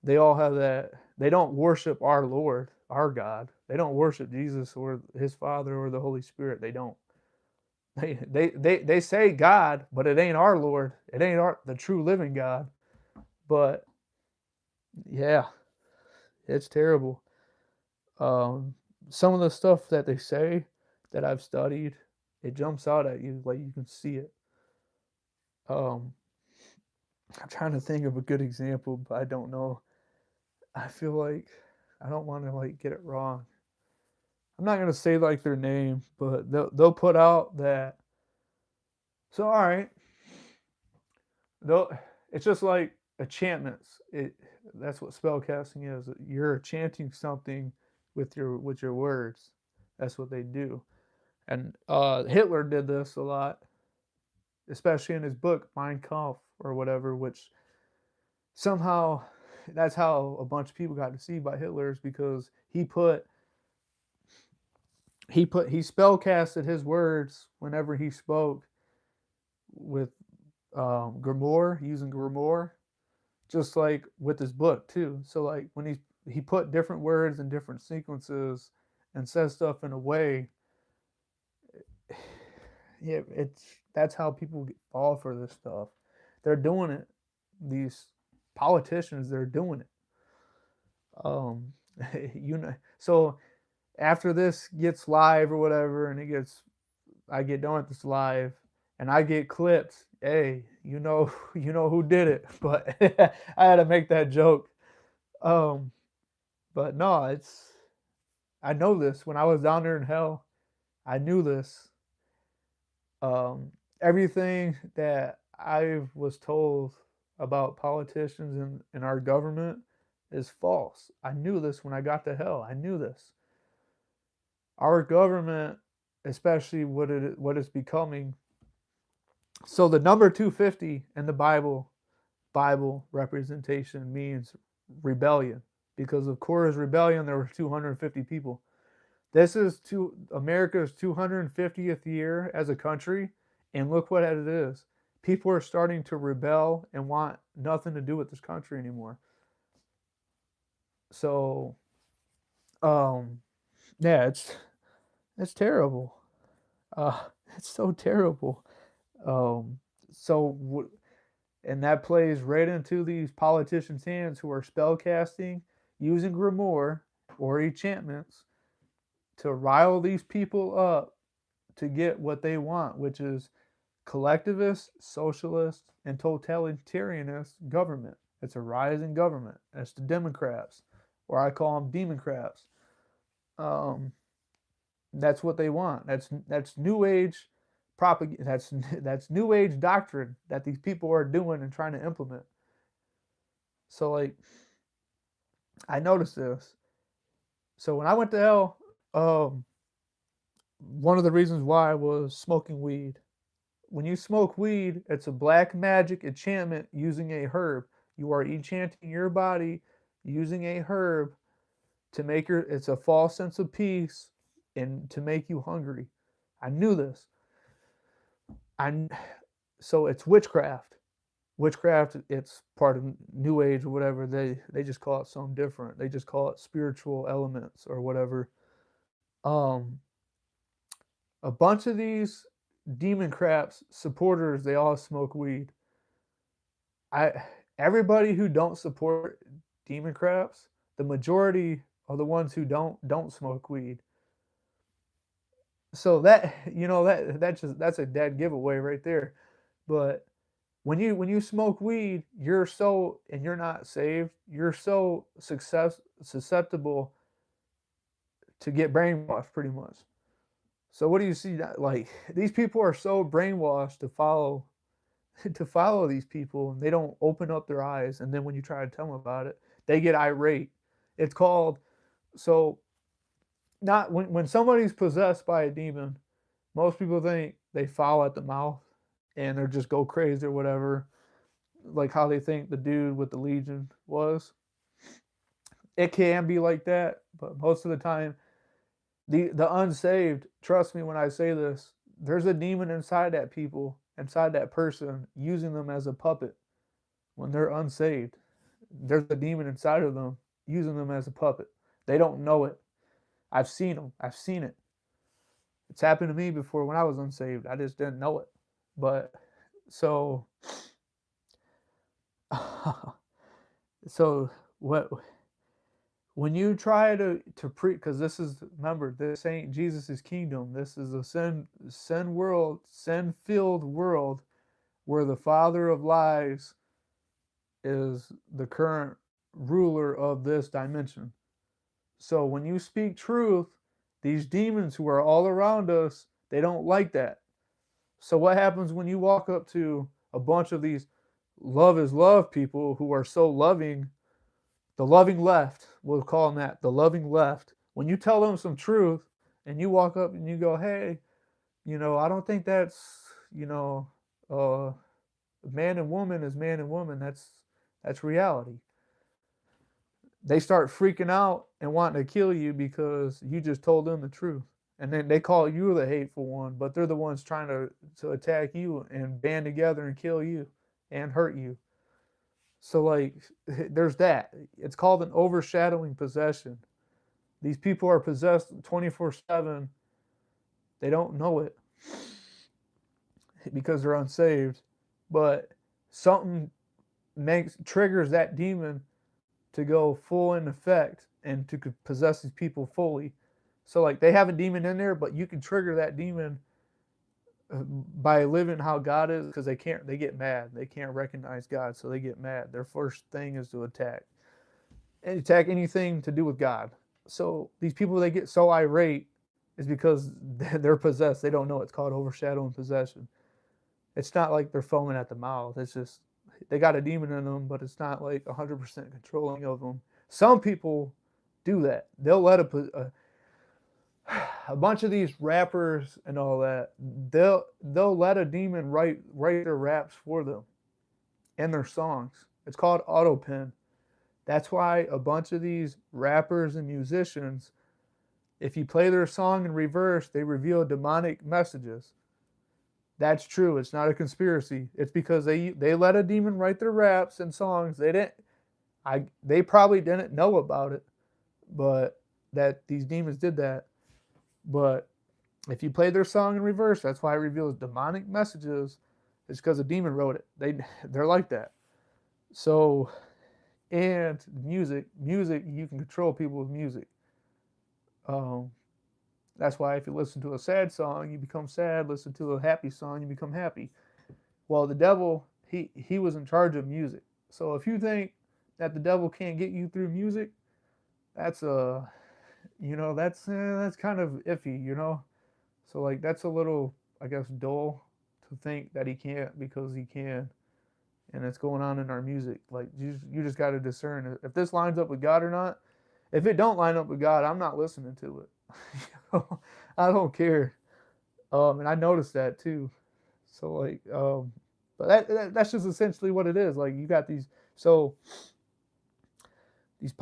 S1: They all have that. They don't worship our Lord, our God. They don't worship Jesus or His Father or the Holy Spirit. They don't. They say God, but it ain't our Lord. It ain't the true living God. But yeah, it's terrible. Um, some of the stuff that they say that I've studied, it jumps out at you like you can see it. Um, I'm trying to think of a good example, but I don't know. I feel like I don't want to like get it wrong. I'm not gonna say like their name, but they'll put out that. So all right, they'll. It's just like enchantments. That's what spell casting is. You're chanting something with your words. That's what they do. And Hitler did this a lot, especially in his book Mein Kampf or whatever, which somehow that's how a bunch of people got deceived by Hitler's because he spell casted his words whenever he spoke with Grimoire, using Grimoire, just like with his book too. So like when he put different words in different sequences and says stuff in a way, yeah, it's that's how people fall for this stuff. They're doing it. These politicians, they're doing it. Um, so after this gets live or whatever, and I get done with this live, and I get clipped. Hey, you know who did it, but I had to make that joke. Um, but no, I know this. When I was down there in hell, I knew this. Um, Everything that I was told about politicians in our government is false. I knew this when I got to hell. I knew this. Our government, especially what it's becoming. So the number 250 in the Bible representation means rebellion because of Korah's rebellion there were 250 people. This is America's 250th year as a country, and look what it is. People are starting to rebel and want nothing to do with this country anymore. So, um, yeah, it's terrible. Uh, it's so terrible. Um, so and that plays right into these politicians' hands who are spell casting using grimoire or enchantments to rile these people up to get what they want, which is collectivist, socialist, and totalitarianist government. It's a rising government. It's the Democrats, or I call them demon crabs. Um, that's what they want. That's new age propaganda. That's new age doctrine that these people are doing and trying to implement. So like, I noticed this. So when I went to hell, one of the reasons why was smoking weed. When you smoke weed, it's a black magic enchantment using a herb. You are enchanting your body using a herb to make it's a false sense of peace and to make you hungry. I knew this. I so it's witchcraft. Witchcraft, it's part of New Age or whatever. They just call it something different. They just call it spiritual elements or whatever. Um, a bunch of these demon craps supporters, they all smoke weed. I Everybody who don't support demon craps, the majority of the ones who don't smoke weed. So that that's a dead giveaway right there. But when you smoke weed, you're not saved. You're so susceptible to get brainwashed, pretty much. So what do you see? That like these people are so brainwashed to follow to follow these people, and they don't open up their eyes. And then when you try to tell them about it, they get irate. It's called so not when somebody's possessed by a demon. Most people think they foul at the mouth and they just go crazy or whatever, like how they think the dude with the Legion was. It can be like that, but most of the time, the unsaved, trust me when I say this, there's a demon inside that people, inside that person, using them as a puppet when they're unsaved. There's a demon inside of them using them as a puppet. They don't know it. I've seen them. I've seen it. It's happened to me before when I was unsaved. I just didn't know it. But so so what when you try to preach, because this is, remember, this ain't Jesus's kingdom. This is a sin filled world where the father of lies is the current ruler of this dimension. So when you speak truth, these demons who are all around us, they don't like that. So what happens when you walk up to a bunch of these love is love people who are so loving, the loving left, we'll call them that, the loving left. When you tell them some truth and you walk up and you go, hey, I don't think that's, uh, man and woman is man and woman. That's reality. They start freaking out and wanting to kill you because you just told them the truth. And then they call you the hateful one, but they're the ones trying to attack you and band together and kill you and hurt you. So like there's that. It's called an overshadowing possession. These people are possessed 24/7. They don't know it because they're unsaved, but something makes triggers that demon to go full in effect and to possess these people fully. So like they have a demon in there, but you can trigger that demon by living how God is, because they get mad. They can't recognize God, so they get mad. Their first thing is to attack anything to do with God. So these people, they get so irate is because they're possessed. They don't know it's called overshadowing possession. It's not like they're foaming at the mouth. It's just they got a demon in them, but it's not like 100% controlling of them. Some people do that. They'll let a bunch of these rappers and all that. They'll let a demon write their raps for them and their songs. It's called autopen. That's why a bunch of these rappers and musicians, if you play their song in reverse, they reveal demonic messages. That's true. It's not a conspiracy. It's because they let a demon write their raps and songs. They probably didn't know about it, but that these demons did that. But if you play their song in reverse, that's why it reveals demonic messages. It's because a demon wrote it. They're like that. So, and music, you can control people with music. Um, that's why if you listen to a sad song, you become sad. Listen to a happy song, you become happy. Well, the devil, he was in charge of music. So if you think that the devil can't get you through music, that's that's kind of iffy. So like that's a little, I guess, dull to think that he can't, because he can, and it's going on in our music. Like you just got to discern if this lines up with God or not. If it don't line up with God, I'm not listening to it. I don't care. And I noticed that too. So like, but that's just essentially what it is. Like you got these, so these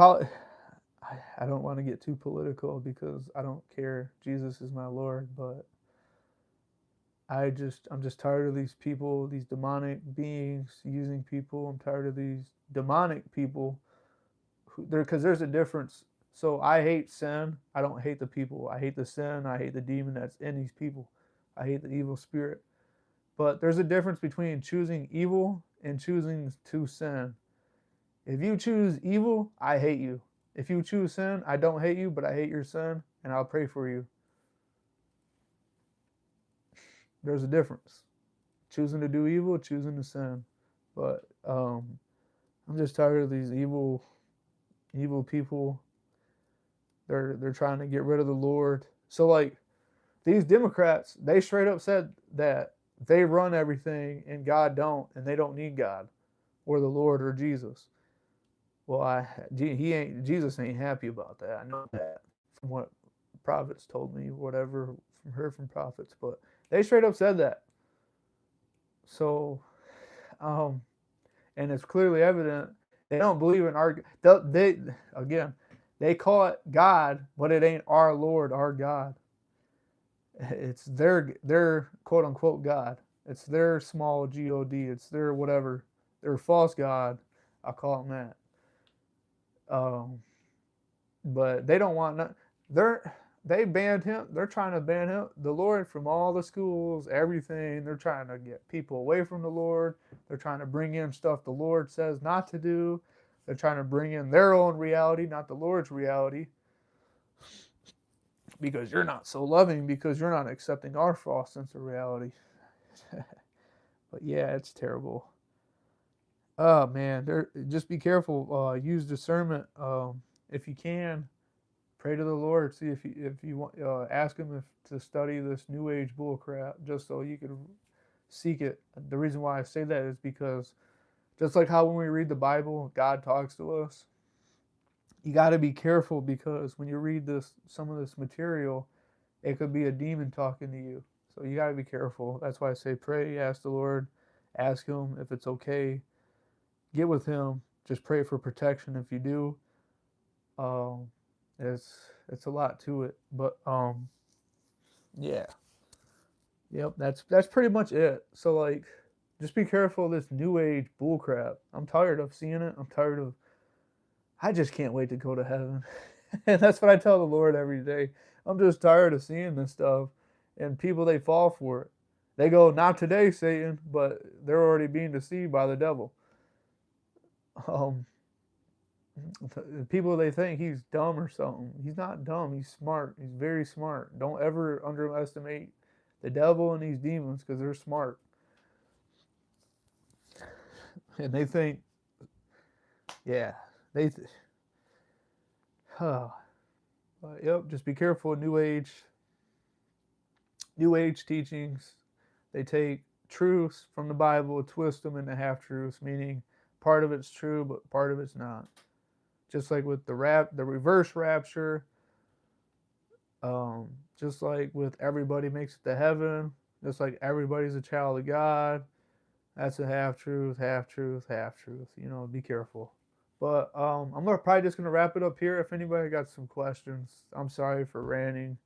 S1: I don't want to get too political because I don't care. Jesus is my Lord, but I'm just tired of these people, these demonic beings using people. I'm tired of these demonic people who there because there's a difference. So I hate sin. I don't hate the people. I hate the sin. I hate the demon that's in these people. I hate the evil spirit. But there's a difference between choosing evil and choosing to sin. If you choose evil, I hate you. If you choose sin, I don't hate you, but I hate your sin, and I'll pray for you. There's a difference. Choosing to do evil, choosing to sin. But I'm just tired of these evil people. They're trying to get rid of the Lord. So like these Democrats, they straight up said that they run everything and God don't, and they don't need God or the Lord or Jesus. Well, Jesus ain't happy about that. I know that from what prophets told me, whatever from heard from prophets, but they straight up said that. So, um, and it's clearly evident they don't believe in our. They again, they call it God, but it ain't our Lord, our God. It's their quote unquote God. It's their small God. It's their whatever. Their false God. I call them that. But they don't want no, they banned him. They're trying to ban him, the Lord, from all the schools, everything. They're trying to get people away from the Lord. They're trying to bring in stuff the Lord says not to do. They're trying to bring in their own reality, not the Lord's reality, because you're not so loving, because you're not accepting our false sense of reality. But yeah, it's terrible. Oh man, just be careful. Use discernment if you can. Pray to the Lord. See if you want. Ask Him if to study this New Age bullcrap, just so you can seek it. The reason why I say that is because just like how when we read the Bible, God talks to us. You got to be careful because when you read this, some of this material, it could be a demon talking to you. So you got to be careful. That's why I say pray, ask the Lord, ask Him if it's okay. Get with Him. Just pray for protection if you do. Um, it's a lot to it, but yeah, yep. That's pretty much it. So like, just be careful of this new age bullcrap. I'm tired of seeing it. I'm tired of. I just can't wait to go to heaven, and that's what I tell the Lord every day. I'm just tired of seeing this stuff, and people they fall for it. They go, not today, Satan, but they're already being deceived by the devil. Um, people they think he's dumb or something. He's not dumb. He's smart. He's very smart. Don't ever underestimate the devil and these demons because they're smart. And they think, yeah, they. Oh, yep. Just be careful. New Age teachings. They take truths from the Bible, twist them into half truths, meaning part of it's true, but part of it's not. Just like with the reverse rapture, Um, just like with everybody makes it to heaven, just like everybody's a child of God. That's a half truth, half truth, half truth. You know, be careful. But I'm probably just gonna wrap it up here. If anybody got some questions, I'm sorry for ranting.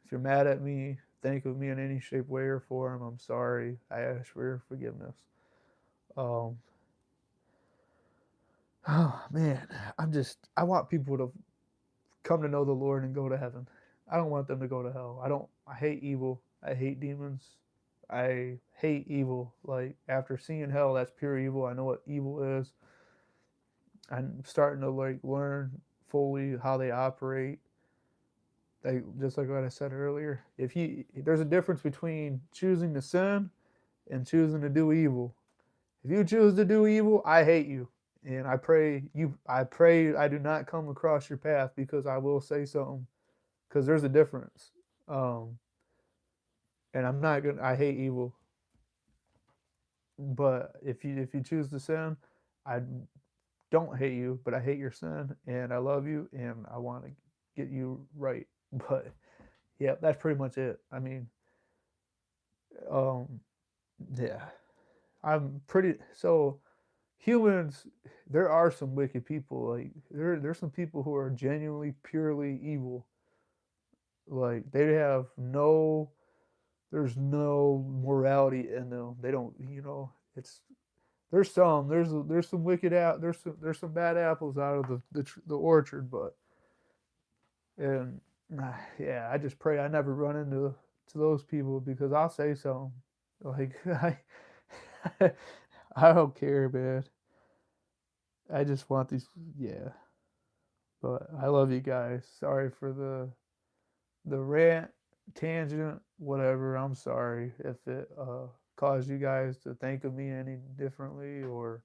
S1: If you're mad at me, think of me in any shape, way, or form. I'm sorry. I ask for your forgiveness. Um, oh man, I want people to come to know the Lord and go to heaven. I don't want them to go to hell. I hate evil. I hate demons. I hate evil. Like after seeing hell, that's pure evil. I know what evil is. I'm starting to like learn fully how they operate. They just like what I said earlier. If you there's a difference between choosing to sin and choosing to do evil. If you choose to do evil, I hate you. And I pray I do not come across your path because I will say something because there's a difference. Um, and I'm not gonna. I hate evil, but if you choose to sin, I don't hate you, but I hate your sin, and I love you, and I want to get you right. But yeah, that's pretty much it. I mean, um, yeah, I'm pretty so humans. There are some wicked people. Like there's some people who are genuinely purely evil. Like they have no there's no morality in them. They don't, it's there's some there's some bad apples out of the orchard, but and yeah, I just pray I never run into to those people because I'll say something like I don't care, man. I just want these, yeah. But I love you guys. Sorry for the rant, tangent, whatever. I'm sorry if it caused you guys to think of me any differently or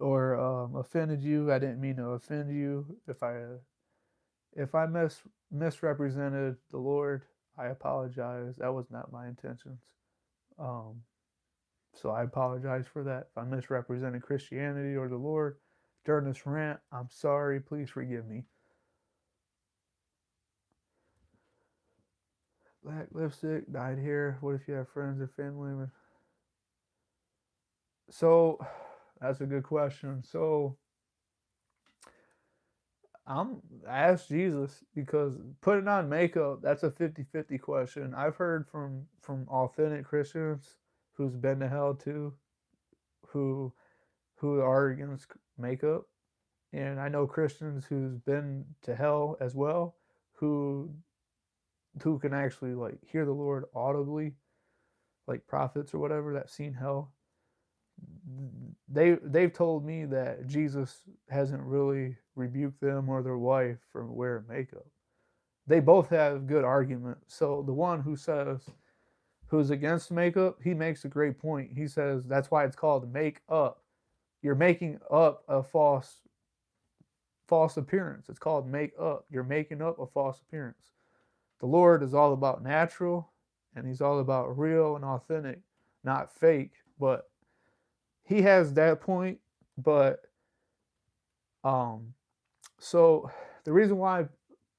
S1: offended you. I didn't mean to offend you. If I misrepresented the Lord, I apologize. That was not my intentions. Um, so I apologize for that. If I misrepresented Christianity or the Lord during this rant, I'm sorry. Please forgive me. Black lipstick, dyed hair. What if you have friends or family members? So that's a good question. So I'm I asked Jesus because putting on makeup, that's a 50-50 question. I've heard from authentic Christians who's been to hell too, who who are against makeup, and I know Christians who's been to hell as well, who who can actually like hear the Lord audibly, like prophets or whatever that seen hell. They've told me that Jesus hasn't really rebuked them or their wife for wearing makeup. They both have good arguments. So the one who says who's against makeup, he makes a great point. He says that's why it's called make up. You're making up a false appearance. It's called make up. You're making up a false appearance. The Lord is all about natural and he's all about real and authentic, not fake. But he has that point, but um so the reason why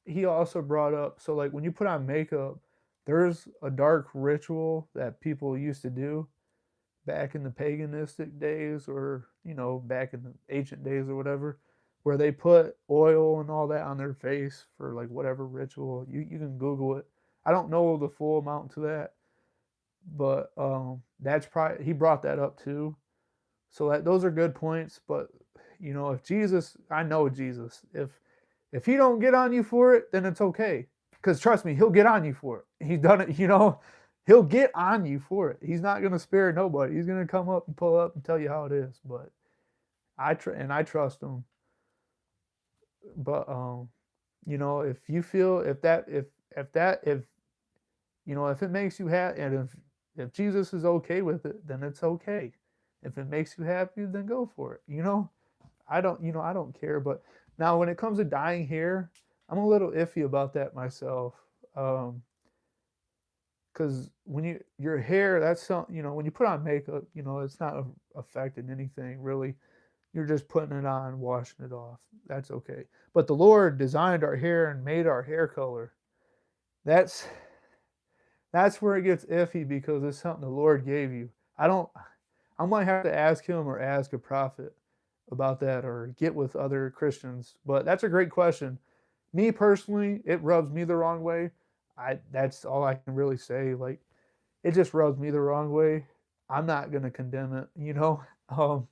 S1: he also brought up, so like when you put on makeup, there's a dark ritual that people used to do back in the paganistic days, or back in the ancient days or whatever, where they put oil and all that on their face for like whatever ritual. You can Google it. I don't know the full amount to that, but that's probably he brought that up too. So those are good points. But if Jesus, I know Jesus, if he don't get on you for it, then it's okay. Because trust me, he'll get on you for it. He's done it. He'll get on you for it. He's not gonna spare nobody. He's gonna come up and pull up and tell you how it is. But I trust him. But if you feel if it makes you happy, and if Jesus is okay with it, then it's okay. If it makes you happy, then go for it. I don't care. But now when it comes to dyeing hair, I'm a little iffy about that myself. Because when your hair, that's something, when you put on makeup, it's not affecting anything really. You're just putting it on, washing it off. That's okay. But the Lord designed our hair and made our hair color. That's that's where it gets iffy because it's something the Lord gave you. I don't. I might have to ask him or ask a prophet about that or get with other Christians. But that's a great question. Me personally, it rubs me the wrong way. That's all I can really say. Like it just rubs me the wrong way. I'm not gonna condemn it. Um,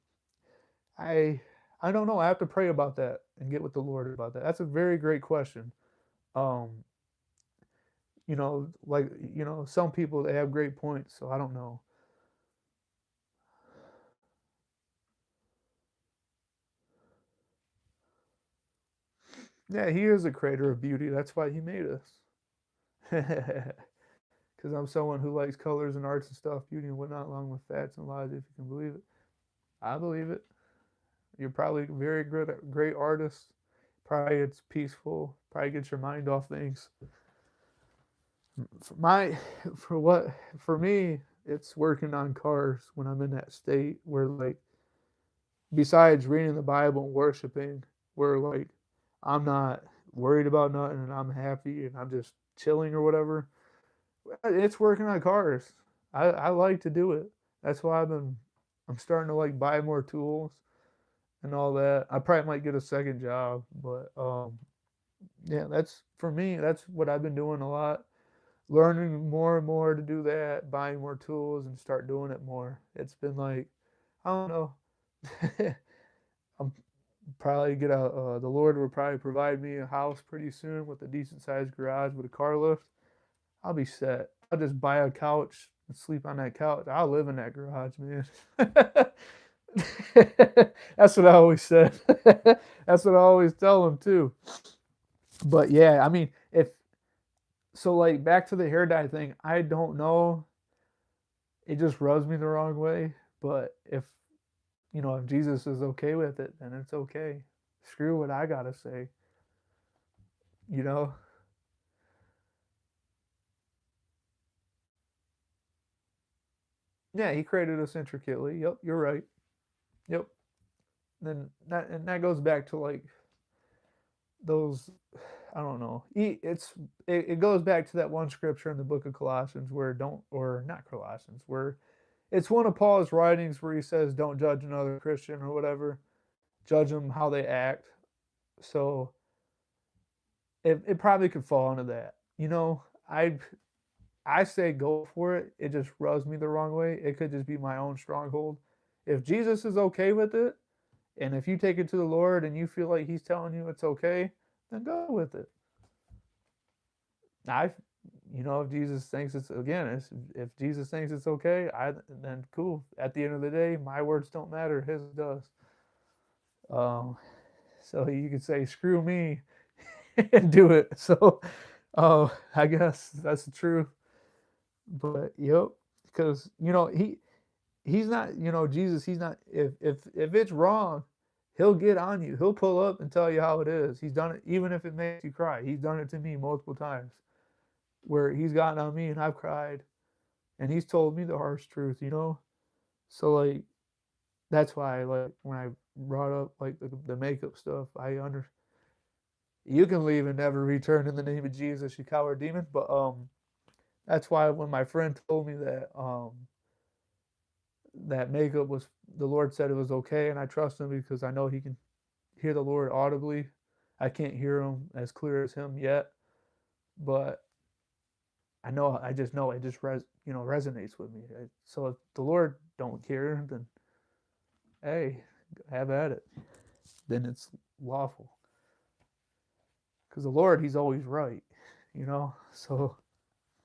S1: I I don't know. I have to pray about that and get with the Lord about that. That's a very great question. Um, like some people they have great points, so I don't know. Yeah, he is a creator of beauty. That's why he made us. Because I'm someone who likes colors and arts and stuff, beauty and whatnot, along with facts and lies, if you can believe it. I believe it. You're probably a very great artist. Probably it's peaceful. Probably gets your mind off things. For my, for what, for me, it's working on cars when I'm in that state where like, besides reading the Bible and worshiping, where like, I'm not worried about nothing and I'm happy and I'm just chilling or whatever. It's working on cars. I like to do it. That's why I'm starting to like buy more tools and all that. I probably might get a second job, but yeah, that's for me. That's what I've been doing a lot. learning more and more to do that, buying more tools and start doing it more. It's been like, I don't know. I'm probably get a, the Lord will probably provide me a house pretty soon with a decent sized garage with a car lift. I'll be set. I'll just buy a couch and sleep on that couch. I'll live in that garage, man. That's what I always said. That's what I always tell them too. But yeah, I mean, if so, like back to the hair dye thing, I don't know. It just rubs me the wrong way. But if Jesus is okay with it, then it's okay. Screw what I gotta say. You know? Yeah, he created us intricately. Yep, you're right. Yep. And that goes back to like those. I don't know. It goes back to that one scripture in the book of Colossians where don't or not Colossians where it's one of Paul's writings where he says don't judge another Christian or whatever. Judge them how they act. So it probably could fall into that. I say go for it. It just rubs me the wrong way. It could just be my own stronghold. If Jesus is okay with it, and if you take it to the Lord and you feel like He's telling you it's okay, then go with it. I, if Jesus thinks if Jesus thinks it's okay, then cool. At the end of the day, my words don't matter. His does. Um, so you could say screw me and do it. So, I guess that's the truth. But yep, because he's not, Jesus, he's not, if it's wrong, he'll get on you. He'll pull up and tell you how it is. He's done it, even if it makes you cry. He's done it to me multiple times where he's gotten on me and I've cried and he's told me the harsh truth. So, like, that's why, like, when I brought up, like, the makeup stuff, you can leave and never return in the name of Jesus, you coward demon. But, that's why when my friend told me that makeup was the Lord said it was okay, and I trust him because I know he can hear the Lord audibly. I can't hear him as clear as him yet, but I just know it just resonates with me. So if the Lord don't care, then hey, have at it. Then it's lawful because the Lord, He's always right. So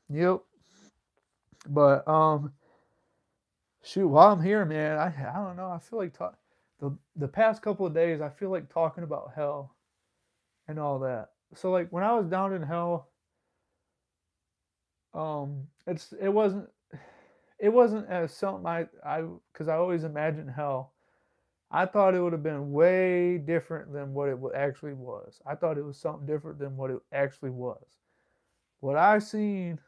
S1: yep. But shoot, while I'm here, man, I don't know. I feel like the past couple of days, I feel like talking about hell and all that. So like when I was down in hell, it wasn't as something I because I always imagined hell. I thought it would have been way different than what it actually was. I thought it was something different than what it actually was. What I seen,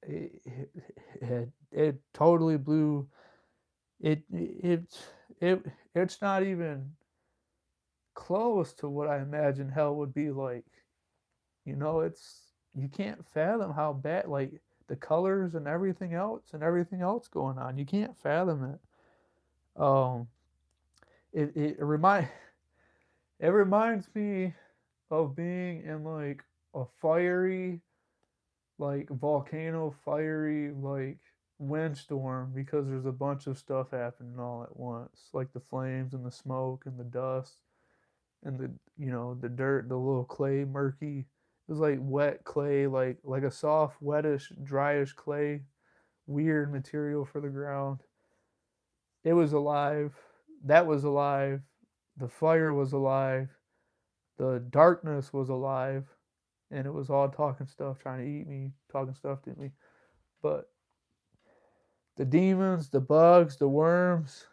S1: it totally blew. It's not even close to what I imagined hell would be like. It's you can't fathom how bad, like the colors and everything else going on. You can't fathom it. Um, it reminds me of being in like a fiery, like volcano, fiery, like windstorm because there's a bunch of stuff happening all at once, like the flames and the smoke and the dust and the dirt, the little clay, murky. It was like wet clay, like a soft, wettish, dryish clay, weird material for the ground. It was alive. That was alive. The fire was alive. The darkness was alive, and it was all talking stuff, trying to eat me, talking stuff to me. But the demons, the bugs, the worms,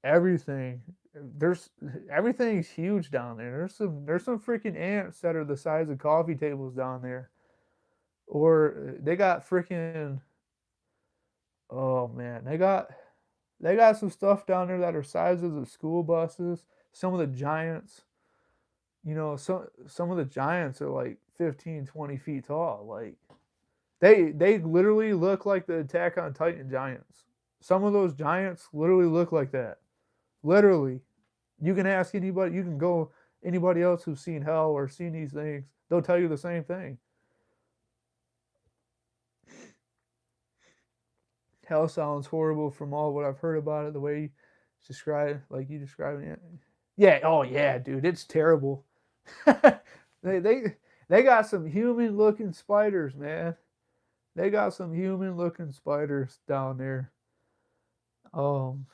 S1: everything. There's everything's huge down there. There's some freaking ants that are the size of coffee tables down there. Or they got freaking oh man, they got some stuff down there that are sizes of school buses. Some of the giants, some of the giants are like 15, 20 feet tall. Like they literally look like the Attack on Titan giants. Some of those giants literally look like that. Literally. You can ask anybody, you can go anybody else who's seen hell or seen these things, they'll tell you the same thing. Hell sounds horrible from all what I've heard about it. The way you describe, like you describing it. Yeah. Oh yeah, dude. It's terrible. they they they got some human looking spiders, man. They got some human looking spiders down there. Um,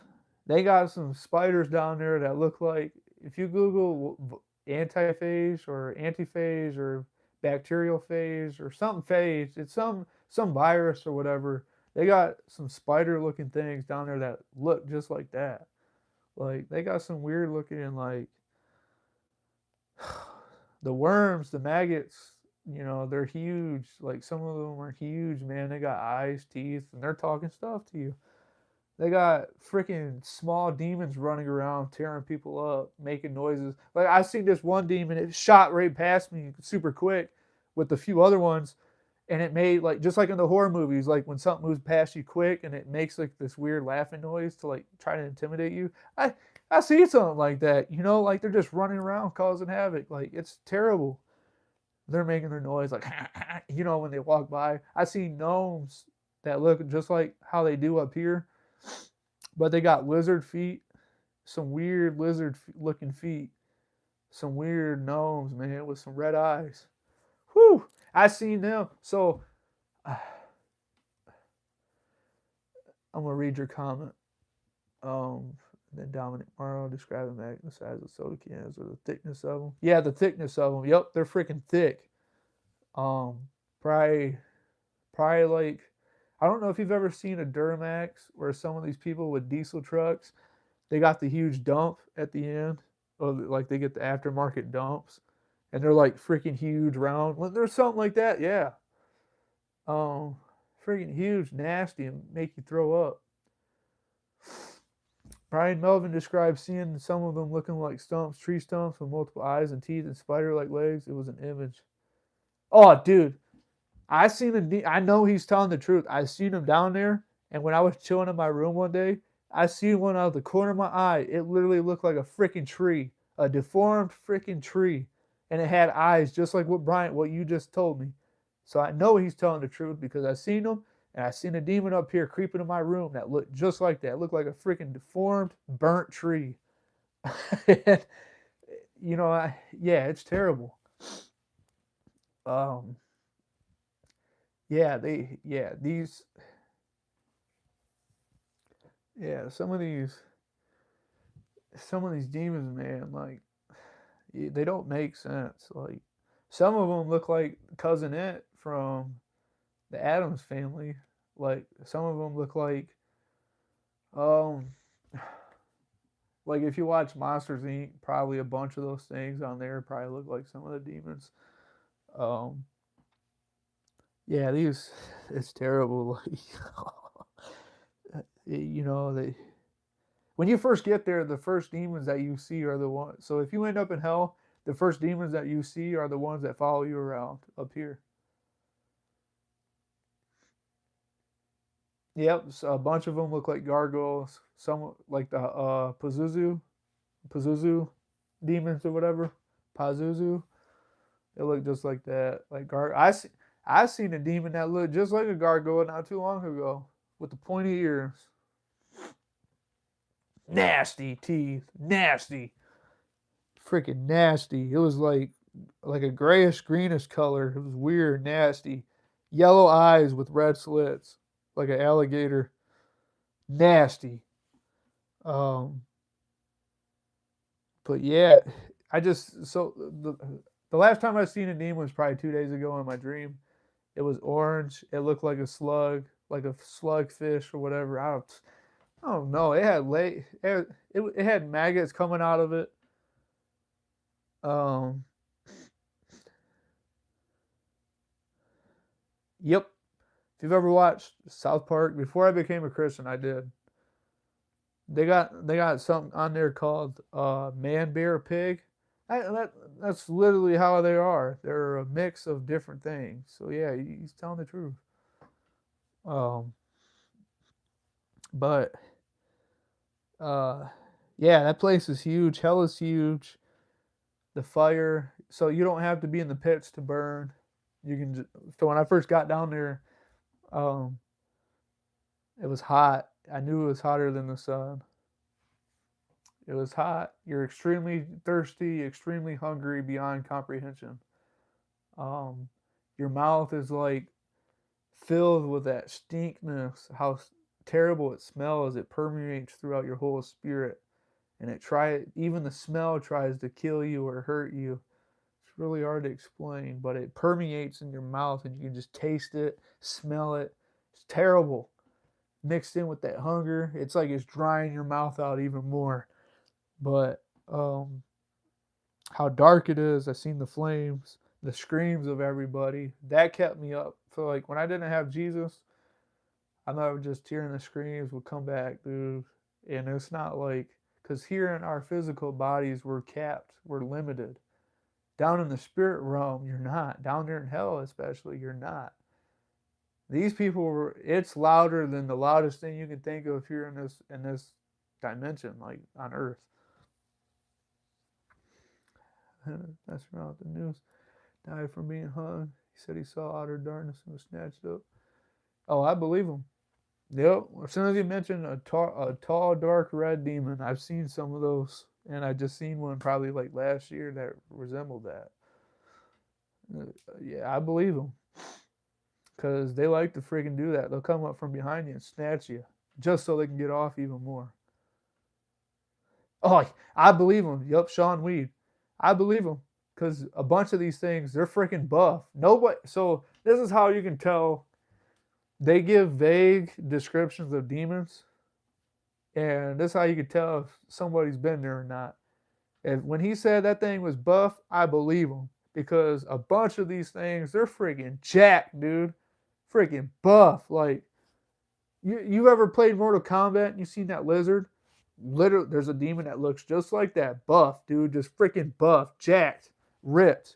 S1: they got some spiders down there that look like if you Google antiphage or antiphage or bacterial phage or something phage, it's some virus or whatever. They got some spider looking things down there that look just like that. Like they got some weird looking like the worms, the maggots, they're huge. Like some of them are huge, man. They got eyes, teeth, and they're talking stuff to you. They got freaking small demons running around, tearing people up, making noises. Like I seen this one demon, it shot right past me super quick with a few other ones, and it made like just like in the horror movies, like when something moves past you quick and it makes like this weird laughing noise to like try to intimidate you. I see something like that, like they're just running around causing havoc. Like it's terrible. They're making their noise like when they walk by. I see gnomes that look just like how they do up here, but they got lizard feet, some weird lizard looking feet, some weird gnomes, man, with some red eyes. Whew! I seen them. So I'm gonna read your comment. Um, then Dominic Morrow describing the size of soda cans or the thickness of them. Yeah, the thickness of them. Yep, they're freaking thick. Um, probably, probably like I don't know if you've ever seen a Duramax where some of these people with diesel trucks they got the huge dump at the end, or like they get the aftermarket dumps, and they're like freaking huge round. Well, there's something like that, yeah. Um, freaking huge, nasty, and make you throw up. Brian Melvin describes seeing some of them looking like stumps, tree stumps with multiple eyes and teeth and spider-like legs. It was an image. Oh, dude, I seen him. I know he's telling the truth. I seen him down there, and when I was chilling in my room one day, I seen one out of the corner of my eye. It literally looked like a freaking tree, a deformed freaking tree, and it had eyes just like what you just told me. So I know he's telling the truth because I seen him, and I seen a demon up here creeping in my room that looked just like that. It looked like a freaking deformed, burnt tree. And, yeah, it's terrible. Um, yeah, yeah, some of these demons, man, like they don't make sense. Like some of them look like cousin It from the Adams family. Like some of them look um like if you watch Monsters Inc, probably a bunch of those things on there probably look like some of the demons. Um yeah, these it's terrible. Like they when you first get there, the first demons that you see are the ones. So if you end up in hell, the first demons that you see are the ones that follow you around up here. Yep, so a bunch of them look like gargoyles. Some like the Pazuzu demons or whatever. Pazuzu. They look just like that. Like I seen a demon that looked just like a gargoyle not too long ago with the pointy ears. Nasty teeth. Nasty. Freaking nasty. It was like a grayish greenish color. It was weird, nasty. Yellow eyes with red slits, like an alligator. Nasty. Um, but yeah, I just so the last time I seen a demon was probably 2 days ago in my dream. It was orange. It looked like a slug, like a slugfish or whatever. I don't know. It had it had maggots coming out of it. Um, yep. If you've ever watched South Park, before I became a Christian, I did. They got something on there called man, bear, pig. That's literally how they are. They're a mix of different things. So yeah, he's telling the truth. Um, but uh, yeah, that place is huge. Hell is huge. The fire. So you don't have to be in the pits to burn. You can. So when I first got down there, um, It was hot. I knew it was hotter than the sun. It was hot. You're extremely thirsty, extremely hungry beyond comprehension. Um, your mouth is like filled with that stinkness. How terrible it smells. It permeates throughout your whole spirit, and even the smell tries to kill you or hurt you. It's really hard to explain, but it permeates in your mouth, and you can just taste it, smell it. It's terrible. Mixed in with that hunger, it's like it's drying your mouth out even more. But how dark it is. I seen the flames, the screams of everybody. That kept me up. So like when I didn't have Jesus, I know just hearing the screams would come back, dude. And it's not like because here in our physical bodies we're capped, we're limited. Down in the spirit realm, you're not. Down there in hell, especially, you're not. These people were. It's louder than the loudest thing you can think of here in this dimension, like on Earth. That's around the news. Died from being hung. He said he saw outer darkness and was snatched up. Oh, I believe him. Yep. As soon as he mentioned a tall, dark red demon, I've seen some of those, and I just seen one probably like last year that resembled that. Yeah, I believe him because they like to freaking do that. They'll come up from behind you and snatch you just so they can get off even more. Oh, I believe him. Yep, Sean Weed. I believe him because a bunch of these things they're freaking buff. Nobody. So this is how you can tell. They give vague descriptions of demons, and this is how you can tell if somebody's been there or not. And when he said that thing was buff, I believe him because a bunch of these things they're freaking jacked, dude. Freaking buff. Like you ever played Mortal Kombat and you seen that lizard? Literally, there's a demon that looks just like that. Buff, dude, just freaking buff, jacked, ripped.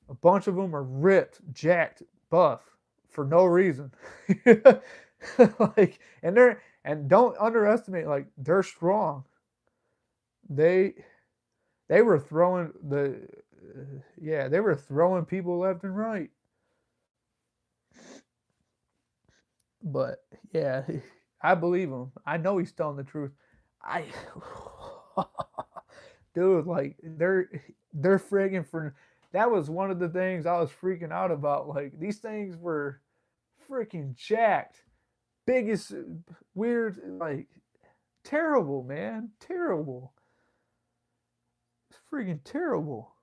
S1: A bunch of them are ripped, jacked, buff for no reason. Like, and don't underestimate. Like, they're strong. They they were throwing yeah, they were throwing people left and right. But yeah, I believe him. I know he's telling the truth. I dude, like they're friggin' for that was one of the things I was freaking out about. Like these things were freaking jacked, biggest weird, like terrible, man, terrible, it's freaking terrible.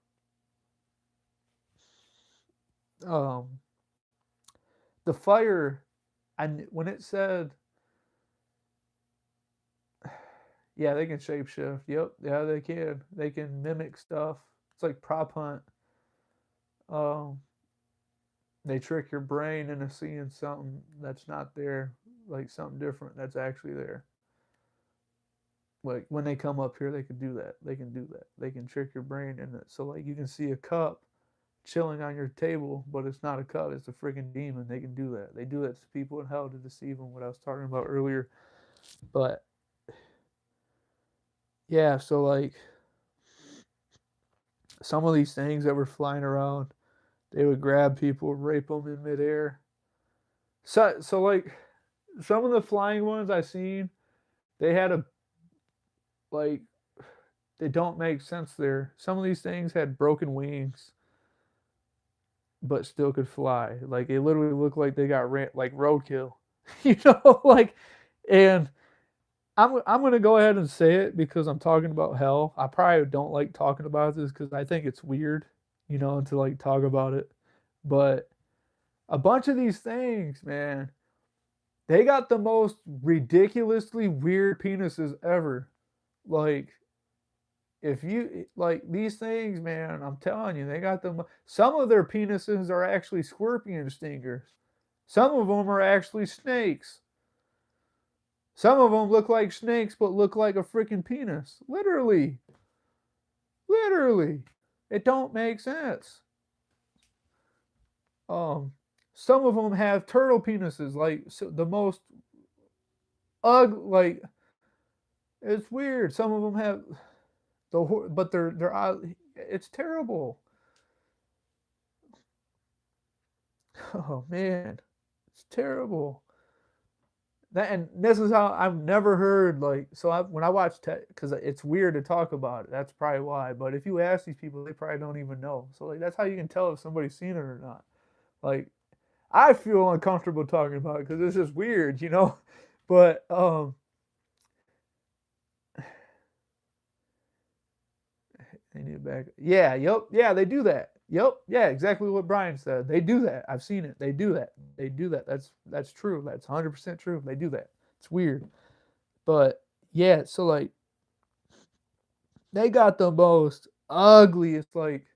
S1: Um, the fire, and when it said, yeah, they can shapeshift. Yep, yeah, they can. They can mimic stuff. It's like prop hunt. Um, they trick your brain into seeing something that's not there, like something different that's actually there. Like when they come up here, they can do that. They can do that. They can trick your brain in it. So like you can see a cup chilling on your table, but it's not a cup. It's a freaking demon. They can do that. They do that to people in hell to deceive them. What I was talking about earlier. But yeah, so like some of these things that were flying around, they would grab people, rape them in midair. So like some of the flying ones I seen, they had a like they don't make sense there. Some of these things had broken wings, but still could fly. Like they literally looked like they got like roadkill, like. And I'm gonna go ahead and say it because I'm talking about hell. I probably don't like talking about this because I think it's weird, to like talk about it. But a bunch of these things, man, they got the most ridiculously weird penises ever. Like if you like these things, man, I'm telling you, they got them. Some of their penises are actually scorpion stingers. Some of them are actually snakes. Some of them look like snakes, but look like a freaking penis. Literally, literally, it don't make sense. Um, some of them have turtle penises, like so the most ugly. Like it's weird. Some of them have but they're it's terrible. Oh man, it's terrible. And this is how I've never heard like so when I watch because it's weird to talk about it. That's probably why. But if you ask these people, they probably don't even know. So like that's how you can tell if somebody's seen it or not. Like I feel uncomfortable talking about it because it's just weird, you know. But they need back. Yeah, yep, yeah, they do that. Yep, yeah, exactly what Brian said. They do that. I've seen it. They do that. They do that. That's true. That's 100% true. They do that. It's weird, but yeah. So like they got the most ugliest like.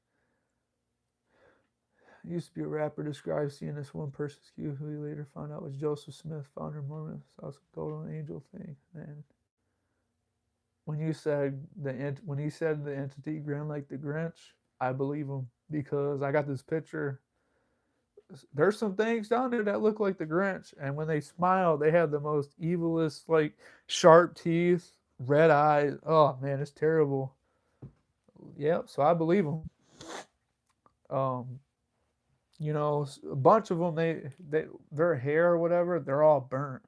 S1: Used to be a rapper described seeing this one person skew who he later found out was Joseph Smith, founder of Mormon. Saw some golden angel thing. And when he said the entity grinned like the Grinch, I believe him because I got this picture. There's some things down there that look like the Grinch, and when they smile, they have the most evilest, like sharp teeth, red eyes. Oh man, it's terrible. Yep. So I believe them. Um, a bunch of them, their hair or whatever, they're all burnt.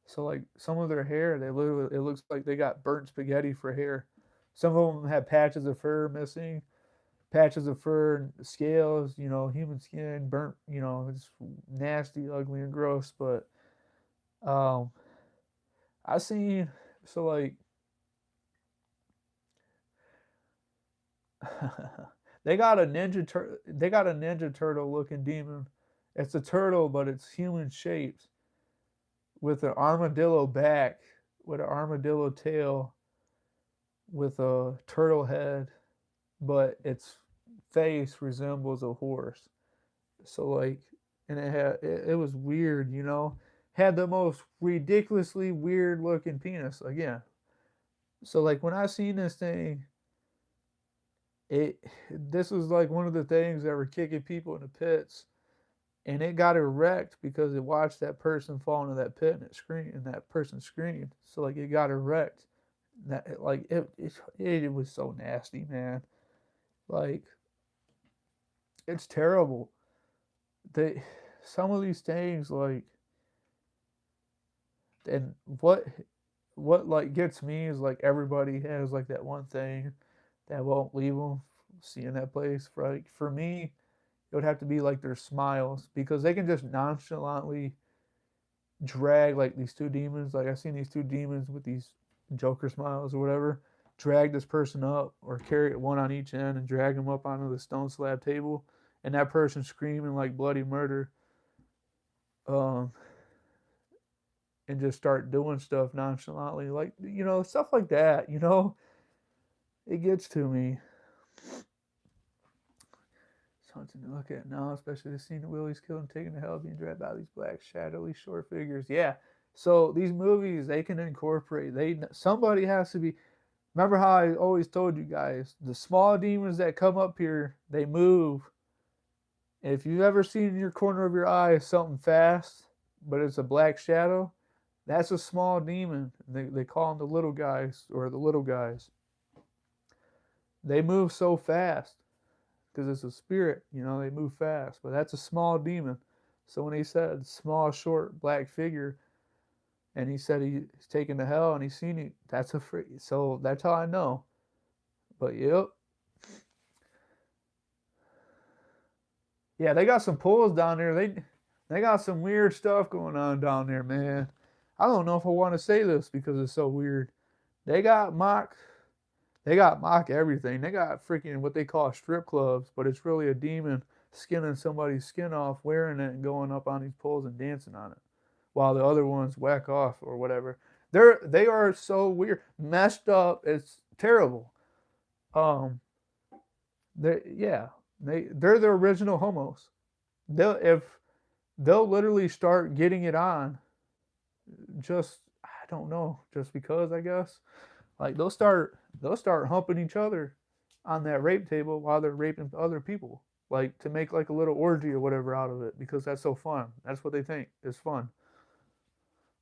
S1: So like some of their hair, they literally it looks like they got burnt spaghetti for hair. Some of them have patches of fur missing, patches of fur, scales, human skin, burnt, it's nasty, ugly, and gross. But um, I seen so like they got a ninja turtle looking demon. It's a turtle, but it's human shaped with an armadillo back, with an armadillo tail, with a turtle head, but its face resembles a horse. So like, and it was weird, had the most ridiculously weird looking penis again. So like when I seen this thing, it this was like one of the things that were kicking people in the pits, and it got erect because it watched that person fall into that pit and it screamed, and that person screamed. So like it got erect. That like it was so nasty, man. Like it's terrible. They some of these things like and what like gets me is like everybody has like that one thing that won't leave them seeing that place. For me, it would have to be like their smiles because they can just nonchalantly drag like these two demons. Like I've seen these two demons with these Joker smiles or whatever, drag this person up or carry it one on each end and drag them up onto the stone slab table, and that person screaming like bloody murder, um, and just start doing stuff nonchalantly, like stuff like that. It gets to me. Something to look at now, especially the scene of Willie's killed and taken to hell, being dragged by these black, shadowy, short figures. Yeah. So these movies, they can incorporate. Somebody has to be. Remember how I always told you guys, the small demons that come up here, they move. If you've ever seen in your corner of your eye something fast, but it's a black shadow, that's a small demon. They call them the little guys or the little guys. They move so fast because it's a spirit, they move fast, but that's a small demon. So when he said small, short, black figure, and he said he's taken to hell and he's seen it, that's a free. So that's how I know. But yep, yeah, they got some pulls down there. They got some weird stuff going on down there, man. I don't know if I want to say this because it's so weird. They got mock They got mock everything. They got freaking what they call strip clubs, but it's really a demon skinning somebody's skin off, wearing it, and going up on these poles and dancing on it, while the other ones whack off or whatever. They are so weird, messed up. It's terrible. Um, they're the original homos. If they'll literally start getting it on, just I don't know, just because I guess. Like they'll start humping each other on that rape table while they're raping other people. Like to make like a little orgy or whatever out of it because that's so fun. That's what they think is fun.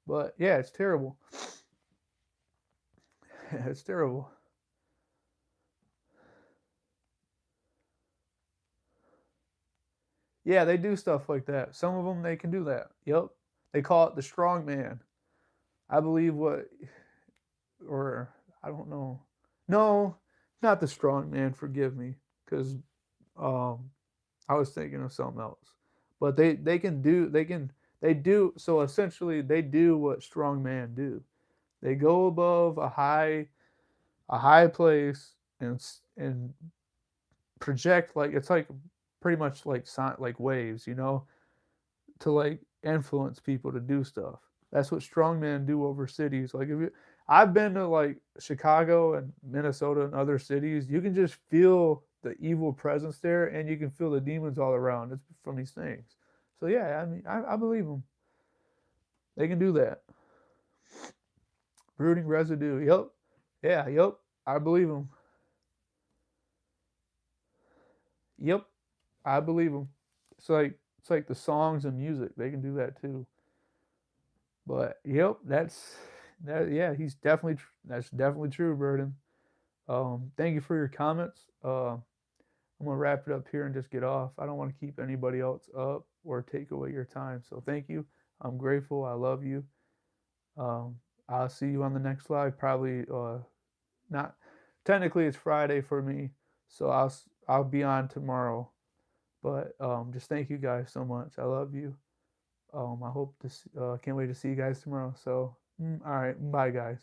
S1: But yeah, it's terrible. It's terrible. Yeah, they do stuff like that. Some of them they can do that. Yep. They call it the strong man. I believe what, or I don't know. No, not the strong man. Forgive me, because um, I was thinking of something else. But they do so essentially they do what strong man do. They go above a high place and project like it's like pretty much like waves, to like influence people to do stuff. That's what strongmen do over cities. Like if you, I've been to like Chicago and Minnesota and other cities, you can just feel the evil presence there, and you can feel the demons all around. It's from these things. So yeah, I mean, I believe them. They can do that. Brooding residue. Yep. Yeah. Yep. I believe them. Yep. I believe them. It's like the songs and music. They can do that too. But yep, that's that. Yeah, he's definitely that's definitely true, Burden. Thank you for your comments. I'm gonna wrap it up here and just get off. I don't want to keep anybody else up or take away your time. So thank you. I'm grateful. I love you. Um, I'll see you on the next live. Probably not. Technically, it's Friday for me, so I'll be on tomorrow. But just thank you guys so much. I love you. I hope this. Can't wait to see you guys tomorrow. So, all right, bye, guys.